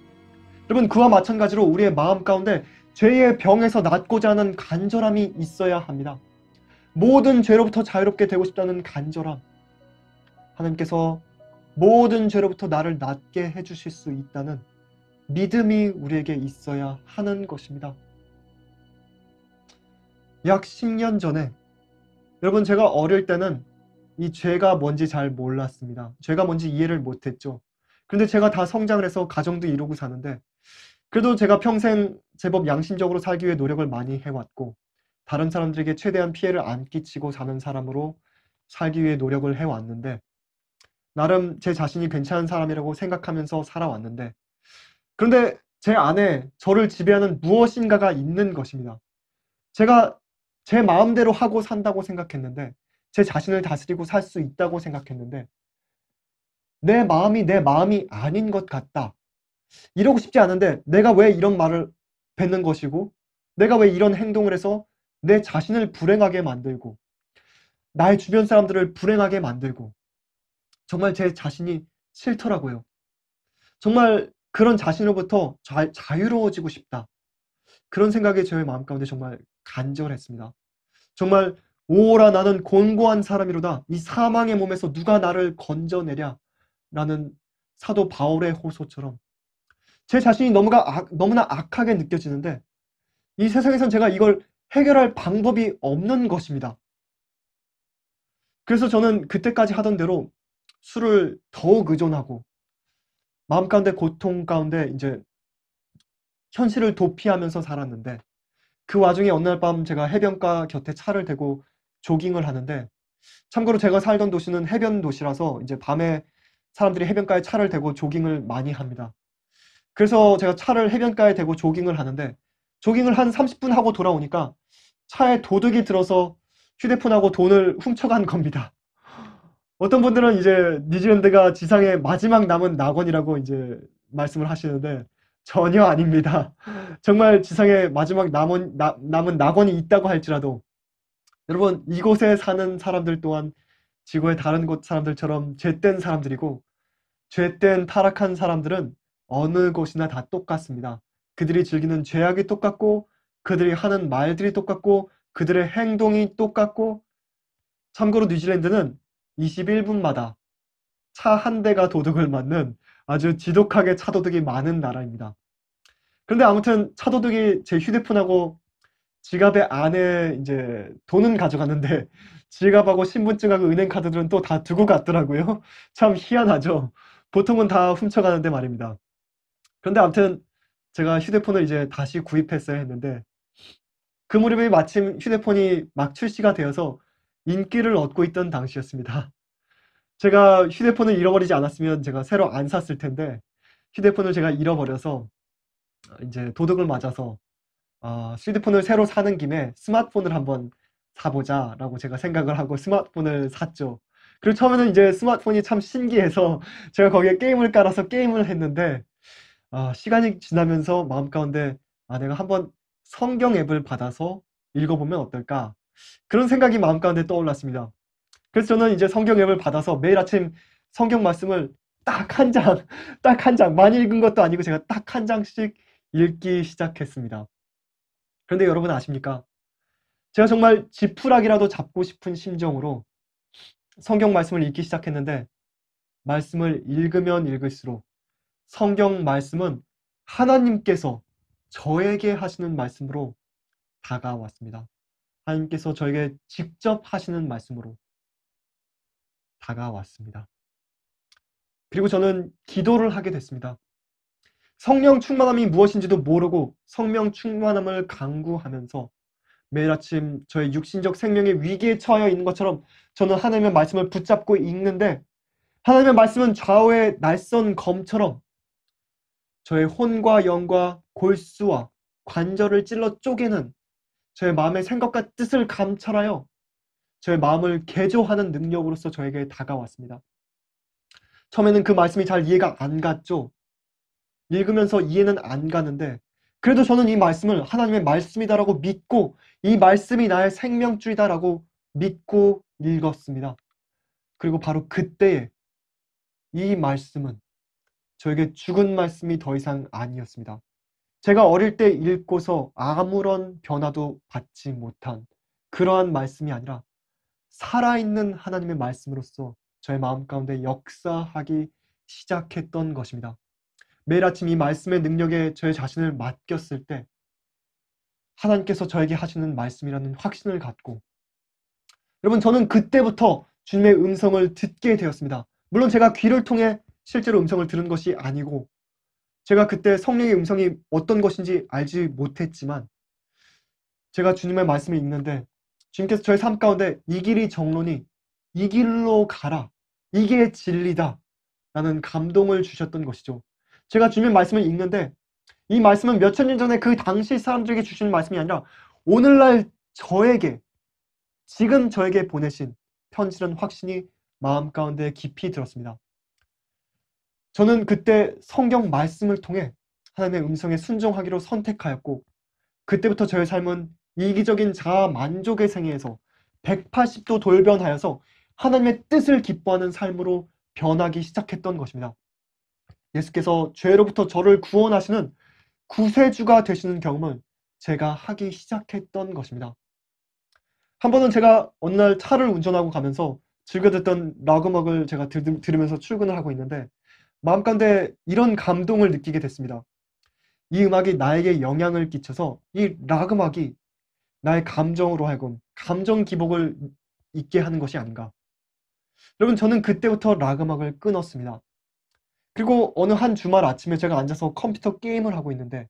여러분, 그와 마찬가지로 우리의 마음 가운데 죄의 병에서 낫고자 하는 간절함이 있어야 합니다. 모든 죄로부터 자유롭게 되고 싶다는 간절함. 하나님께서 모든 죄로부터 나를 낫게 해주실 수 있다는 믿음이 우리에게 있어야 하는 것입니다. 약 10년 전에, 여러분, 제가 어릴 때는 이 죄가 뭔지 잘 몰랐습니다. 죄가 뭔지 이해를 못했죠. 그런데 제가 다 성장을 해서 가정도 이루고 사는데, 그래도 제가 평생 제법 양심적으로 살기 위해 노력을 많이 해왔고 다른 사람들에게 최대한 피해를 안 끼치고 사는 사람으로 살기 위해 노력을 해왔는데, 나름 제 자신이 괜찮은 사람이라고 생각하면서 살아왔는데, 그런데 제 안에 저를 지배하는 무엇인가가 있는 것입니다. 제가 제 마음대로 하고 산다고 생각했는데, 제 자신을 다스리고 살 수 있다고 생각했는데, 내 마음이 아닌 것 같다. 이러고 싶지 않은데 내가 왜 이런 말을 뱉는 것이고, 내가 왜 이런 행동을 해서 내 자신을 불행하게 만들고 나의 주변 사람들을 불행하게 만들고, 정말 제 자신이 싫더라고요. 정말 그런 자신으로부터 자유로워지고 싶다. 그런 생각이 저의 마음 가운데 정말 간절했습니다. 정말 오라 나는 곤고한 사람이로다. 이 사망의 몸에서 누가 나를 건져내랴. 라는 사도 바울의 호소처럼 제 자신이 너무나 악하게 느껴지는데, 이 세상에선 제가 이걸 해결할 방법이 없는 것입니다. 그래서 저는 그때까지 하던 대로 술을 더욱 의존하고 마음 가운데 고통 가운데 이제 현실을 도피하면서 살았는데, 그 와중에 어느 날 밤 제가 해변가 곁에 차를 대고 조깅을 하는데, 참고로 제가 살던 도시는 해변 도시라서 이제 밤에 사람들이 해변가에 차를 대고 조깅을 많이 합니다. 그래서 제가 차를 해변가에 대고 조깅을 하는데 조깅을 한 30분 하고 돌아오니까 차에 도둑이 들어서 휴대폰하고 돈을 훔쳐간 겁니다. 어떤 분들은 이제 뉴질랜드가 지상의 마지막 남은 낙원이라고 이제 말씀을 하시는데 전혀 아닙니다. 정말 지상에 마지막 남은 낙원이 있다고 할지라도 여러분, 이곳에 사는 사람들 또한 지구의 다른 곳 사람들처럼 죄된 사람들이고, 죄된 타락한 사람들은 어느 곳이나 다 똑같습니다. 그들이 즐기는 죄악이 똑같고, 그들이 하는 말들이 똑같고, 그들의 행동이 똑같고, 참고로 뉴질랜드는 21분마다 차 한 대가 도둑을 맞는 아주 지독하게 차도둑이 많은 나라입니다. 그런데 아무튼 차도둑이 제 휴대폰하고 지갑에 안에 이제 돈은 가져갔는데 지갑하고 신분증하고 은행 카드들은 또 다 두고 갔더라고요. 참 희한하죠. 보통은 다 훔쳐가는데 말입니다. 그런데 아무튼 제가 휴대폰을 이제 다시 구입했어야 했는데 그 무렵에 마침 휴대폰이 막 출시가 되어서 인기를 얻고 있던 당시였습니다. 제가 휴대폰을 잃어버리지 않았으면 제가 새로 안 샀을 텐데 휴대폰을 제가 잃어버려서 이제 도둑을 맞아서 휴대폰을 새로 사는 김에 '스마트폰을 한번 사 보자.'라고 제가 생각을 하고 스마트폰을 샀죠. 그리고 처음에는 이제 스마트폰이 참 신기해서 제가 거기에 게임을 깔아서 게임을 했는데 시간이 지나면서 마음 가운데 '내가 한번 성경 앱을 받아서 읽어 보면 어떨까?' 그런 생각이 마음 가운데 떠올랐습니다. 그래서 저는 이제 성경 앱을 받아서 매일 아침 성경 말씀을 딱 한 장, 딱 한 장, 많이 읽은 것도 아니고 제가 딱 한 장씩 읽기 시작했습니다. 그런데 여러분 아십니까? 제가 정말 지푸라기라도 잡고 싶은 심정으로 성경 말씀을 읽기 시작했는데 말씀을 읽으면 읽을수록 성경 말씀은 하나님께서 저에게 하시는 말씀으로 다가왔습니다. 하나님께서 저에게 직접 하시는 말씀으로 다가왔습니다. 그리고 저는 기도를 하게 됐습니다. 성령 충만함이 무엇인지도 모르고 성령 충만함을 강구하면서 매일 아침 저의 육신적 생명의 위기에 처하여 있는 것처럼 저는 하나님의 말씀을 붙잡고 읽는데 하나님의 말씀은 좌우의 날선 검처럼 저의 혼과 영과 골수와 관절을 찔러 쪼개는 저의 마음의 생각과 뜻을 감찰하여 저의 마음을 개조하는 능력으로서 저에게 다가왔습니다. 처음에는 그 말씀이 잘 이해가 안 갔죠. 읽으면서 이해는 안 가는데 그래도 저는 이 말씀을 하나님의 말씀이다라고 믿고 이 말씀이 나의 생명줄이다라고 믿고 읽었습니다. 그리고 바로 그때에 이 말씀은 저에게 죽은 말씀이 더 이상 아니었습니다. 제가 어릴 때 읽고서 아무런 변화도 받지 못한 그러한 말씀이 아니라 살아있는 하나님의 말씀으로서 저의 마음 가운데 역사하기 시작했던 것입니다. 매일 아침 이 말씀의 능력에 저의 자신을 맡겼을 때 하나님께서 저에게 하시는 말씀이라는 확신을 갖고 여러분 저는 그때부터 주님의 음성을 듣게 되었습니다. 물론 제가 귀를 통해 실제로 음성을 들은 것이 아니고 제가 그때 성령의 음성이 어떤 것인지 알지 못했지만 제가 주님의 말씀을 읽는데 주님께서 저의 삶 가운데 이 길이 정로니 이 길로 가라. 이게 진리다. 라는 감동을 주셨던 것이죠. 제가 주님의 말씀을 읽는데 이 말씀은 몇천 년 전에 그 당시 사람들에게 주시는 말씀이 아니라 오늘날 저에게 지금 저에게 보내신 편지라는 확신이 마음 가운데 깊이 들었습니다. 저는 그때 성경 말씀을 통해 하나님의 음성에 순종하기로 선택하였고 그때부터 저의 삶은 이기적인 자아 만족의 생애에서 180도 돌변하여서 하나님의 뜻을 기뻐하는 삶으로 변하기 시작했던 것입니다. 예수께서 죄로부터 저를 구원하시는 구세주가 되시는 경험을 제가 하기 시작했던 것입니다. 한 번은 제가 어느 날 차를 운전하고 가면서 즐겨 듣던 락 음악을 제가 들으면서 출근을 하고 있는데 마음 가운데 이런 감동을 느끼게 됐습니다. 이 음악이 나에게 영향을 끼쳐서 이 락 음악이 나의 감정으로 하여금 감정 기복을 있게 하는 것이 아닌가. 여러분 저는 그때부터 락 음악을 끊었습니다. 그리고 어느 한 주말 아침에 제가 앉아서 컴퓨터 게임을 하고 있는데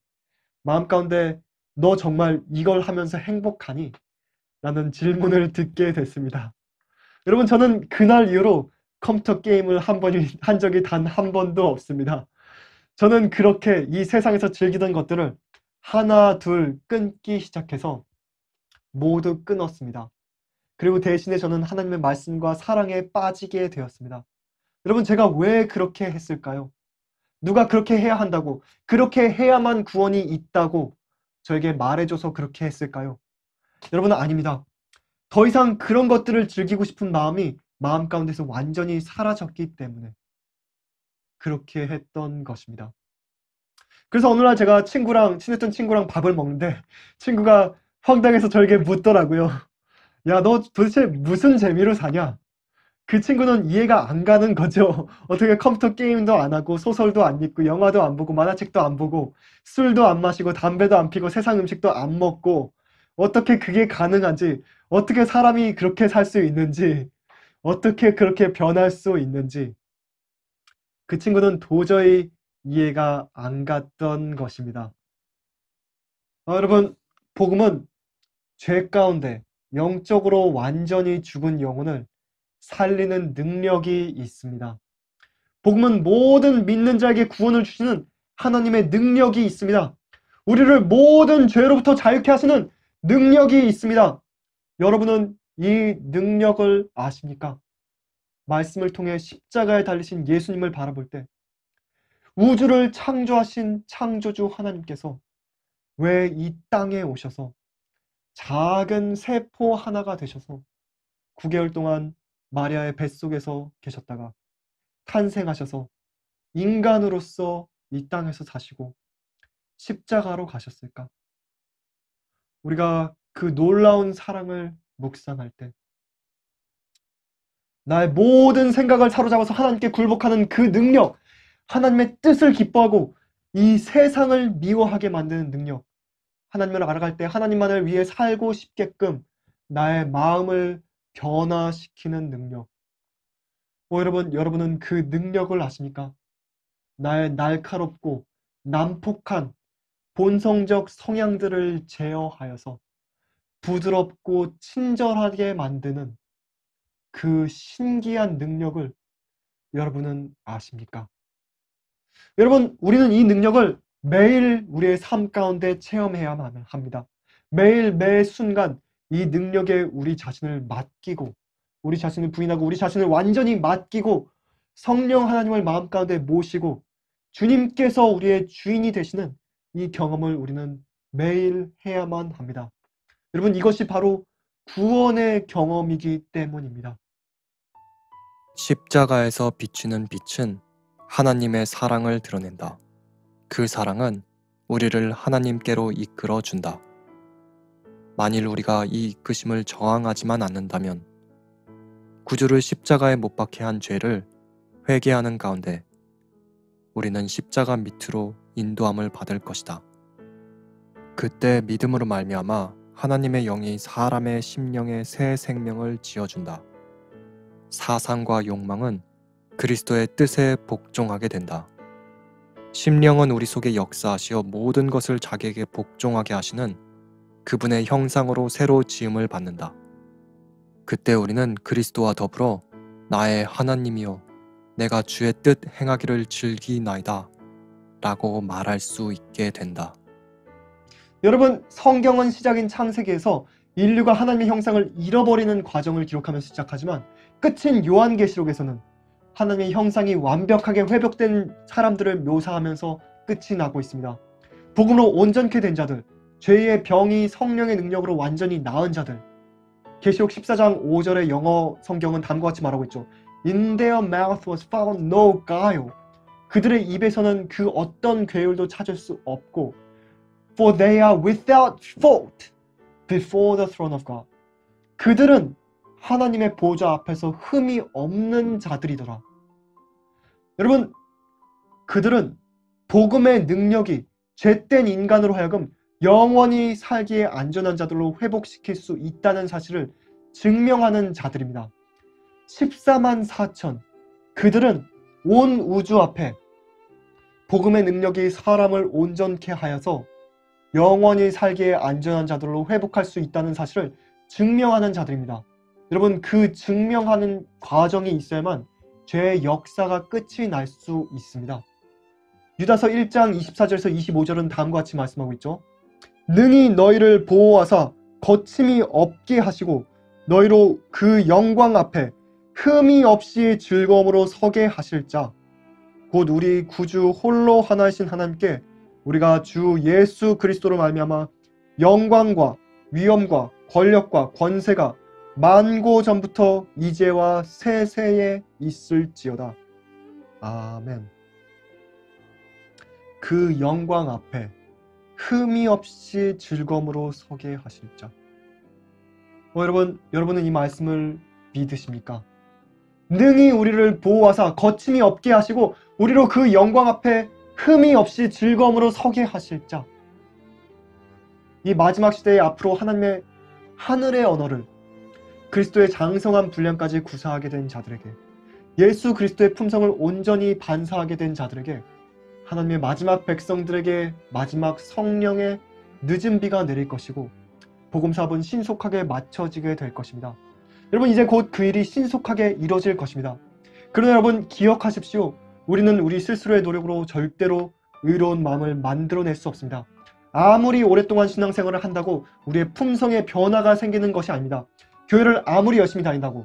마음 가운데 "너 정말 이걸 하면서 행복하니?" 라는 질문을 듣게 됐습니다. 여러분 저는 그날 이후로 컴퓨터 게임을 한 적이 단 한 번도 없습니다. 저는 그렇게 이 세상에서 즐기던 것들을 하나, 둘 끊기 시작해서 모두 끊었습니다. 그리고 대신에 저는 하나님의 말씀과 사랑에 빠지게 되었습니다. 여러분, 제가 왜 그렇게 했을까요? 누가 그렇게 해야 한다고, 그렇게 해야만 구원이 있다고 저에게 말해줘서 그렇게 했을까요? 여러분은 아닙니다. 더 이상 그런 것들을 즐기고 싶은 마음이 마음 가운데서 완전히 사라졌기 때문에 그렇게 했던 것입니다. 그래서 어느 날 제가 친했던 친구랑 밥을 먹는데 친구가 황당해서 저에게 묻더라고요. 야, 너 도대체 무슨 재미로 사냐? 그 친구는 이해가 안 가는 거죠. 어떻게 컴퓨터 게임도 안 하고 소설도 안 읽고 영화도 안 보고 만화책도 안 보고 술도 안 마시고 담배도 안 피고 세상 음식도 안 먹고 어떻게 그게 가능한지, 어떻게 사람이 그렇게 살 수 있는지, 어떻게 그렇게 변할 수 있는지 그 친구는 도저히 이해가 안 갔던 것입니다. 여러분, 복음은 죄 가운데 영적으로 완전히 죽은 영혼을 살리는 능력이 있습니다. 복음은 모든 믿는 자에게 구원을 주시는 하나님의 능력이 있습니다. 우리를 모든 죄로부터 자유케 하시는 능력이 있습니다. 여러분은 이 능력을 아십니까? 말씀을 통해 십자가에 달리신 예수님을 바라볼 때 우주를 창조하신 창조주 하나님께서 왜 이 땅에 오셔서 작은 세포 하나가 되셔서 9개월 동안 마리아의 뱃속에서 계셨다가 탄생하셔서 인간으로서 이 땅에서 사시고 십자가로 가셨을까? 우리가 그 놀라운 사랑을 묵상할 때 나의 모든 생각을 사로잡아서 하나님께 굴복하는 그 능력, 하나님의 뜻을 기뻐하고 이 세상을 미워하게 만드는 능력, 하나님을 알아갈 때 하나님만을 위해 살고 싶게끔 나의 마음을 변화시키는 능력. 여러분은 그 능력을 아십니까? 나의 날카롭고 난폭한 본성적 성향들을 제어하여서 부드럽고 친절하게 만드는 그 신기한 능력을 여러분은 아십니까? 여러분, 우리는 이 능력을 매일 우리의 삶 가운데 체험해야만 합니다. 매일 매 순간 이 능력에 우리 자신을 맡기고 우리 자신을 부인하고 우리 자신을 완전히 맡기고 성령 하나님을 마음 가운데 모시고 주님께서 우리의 주인이 되시는 이 경험을 우리는 매일 해야만 합니다. 여러분, 이것이 바로 구원의 경험이기 때문입니다. 십자가에서 비추는 빛은 하나님의 사랑을 드러낸다. 그 사랑은 우리를 하나님께로 이끌어 준다. 만일 우리가 이 이끄심을 저항하지만 않는다면 구주를 십자가에 못 박게 한 죄를 회개하는 가운데 우리는 십자가 밑으로 인도함을 받을 것이다. 그때 믿음으로 말미암아 하나님의 영이 사람의 심령에 새 생명을 지어준다. 사상과 욕망은 그리스도의 뜻에 복종하게 된다. 심령은 우리 속에 역사하시어 모든 것을 자기에게 복종하게 하시는 그분의 형상으로 새로 지음을 받는다. 그때 우리는 그리스도와 더불어 나의 하나님이여 내가 주의 뜻 행하기를 즐기나이다 라고 말할 수 있게 된다. 여러분, 성경은 시작인 창세기에서 인류가 하나님의 형상을 잃어버리는 과정을 기록하면서 시작하지만 끝인 요한계시록에서는 하나님의 형상이 완벽하게 회복된 사람들을 묘사하면서 끝이 나고 있습니다. 복음으로 온전케 된 자들, 죄의 병이 성령의 능력으로 완전히 나은 자들. 계시록 14장 5절의 영어 성경은 다음과 같이 말하고 있죠. In their mouth was found no guile. 그들의 입에서는 그 어떤 괴율도 찾을 수 없고 For they are without fault before the throne of God. 그들은 하나님의 보좌 앞에서 흠이 없는 자들이더라. 여러분, 그들은 복음의 능력이 죄된 인간으로 하여금 영원히 살기에 안전한 자들로 회복시킬 수 있다는 사실을 증명하는 자들입니다. 14만 4천. 그들은 온 우주 앞에 복음의 능력이 사람을 온전케 하여서 영원히 살기에 안전한 자들로 회복할 수 있다는 사실을 증명하는 자들입니다. 여러분, 그 증명하는 과정이 있어야만 죄의 역사가 끝이 날 수 있습니다. 유다서 1장 24절에서 25절은 다음과 같이 말씀하고 있죠. 능히 너희를 보호하사 거침이 없게 하시고 너희로 그 영광 앞에 흠이 없이 즐거움으로 서게 하실 자 곧 우리 구주 홀로 하나이신 하나님께 우리가 주 예수 그리스도로 말미암아 영광과 위엄과 권력과 권세가 만고 전부터 이제와 세세에 있을지어다. 아멘. 그 영광 앞에 흠이 없이 즐거움으로 서게 하실 자. 여러분은 이 말씀을 믿으십니까? 능히 우리를 보호하사 거침이 없게 하시고 우리로 그 영광 앞에 흠이 없이 즐거움으로 서게 하실 자. 이 마지막 시대에 앞으로 하나님의 하늘의 언어를 그리스도의 장성한 분량까지 구사하게 된 자들에게, 예수 그리스도의 품성을 온전히 반사하게 된 자들에게, 하나님의 마지막 백성들에게 마지막 성령의 늦은 비가 내릴 것이고 복음사업은 신속하게 맞춰지게 될 것입니다. 여러분, 이제 곧 그 일이 신속하게 이루어질 것입니다. 그러나 여러분 기억하십시오. 우리는 우리 스스로의 노력으로 절대로 의로운 마음을 만들어낼 수 없습니다. 아무리 오랫동안 신앙생활을 한다고 우리의 품성에 변화가 생기는 것이 아닙니다. 교회를 아무리 열심히 다닌다고,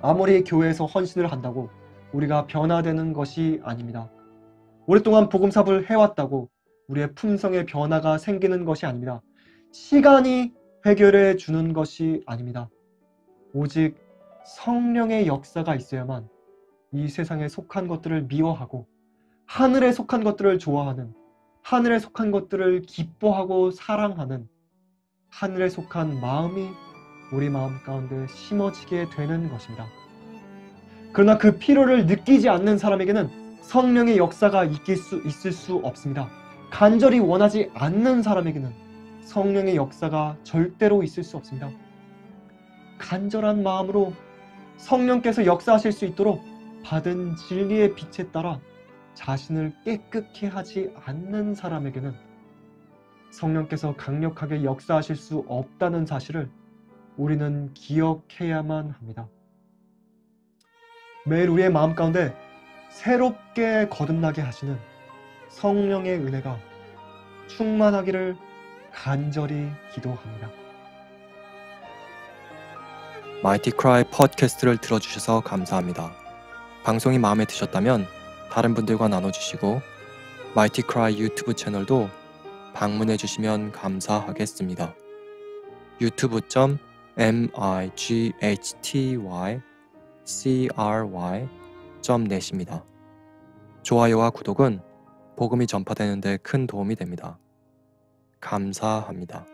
아무리 교회에서 헌신을 한다고 우리가 변화되는 것이 아닙니다. 오랫동안 복음사업을 해왔다고 우리의 품성에 변화가 생기는 것이 아닙니다. 시간이 해결해 주는 것이 아닙니다. 오직 성령의 역사가 있어야만 이 세상에 속한 것들을 미워하고 하늘에 속한 것들을 좋아하는, 하늘에 속한 것들을 기뻐하고 사랑하는 하늘에 속한 마음이 우리 마음 가운데 심어지게 되는 것입니다. 그러나 그 필요를 느끼지 않는 사람에게는 성령의 역사가 있을 수 없습니다. 간절히 원하지 않는 사람에게는 성령의 역사가 절대로 있을 수 없습니다. 간절한 마음으로 성령께서 역사하실 수 있도록 받은 진리의 빛에 따라 자신을 깨끗게 하지 않는 사람에게는 성령께서 강력하게 역사하실 수 없다는 사실을 우리는 기억해야만 합니다. 매일 우리의 마음 가운데 새롭게 거듭나게 하시는 성령의 은혜가 충만하기를 간절히 기도합니다. 마이티 크라이 팟캐스트를 들어주셔서 감사합니다. 방송이 마음에 드셨다면 다른 분들과 나눠주시고 마이티 크라이 유튜브 채널도 방문해 주시면 감사하겠습니다. youtube.mightycry.net입니다. 좋아요와 구독은 복음이 전파되는 데 큰 도움이 됩니다. 감사합니다.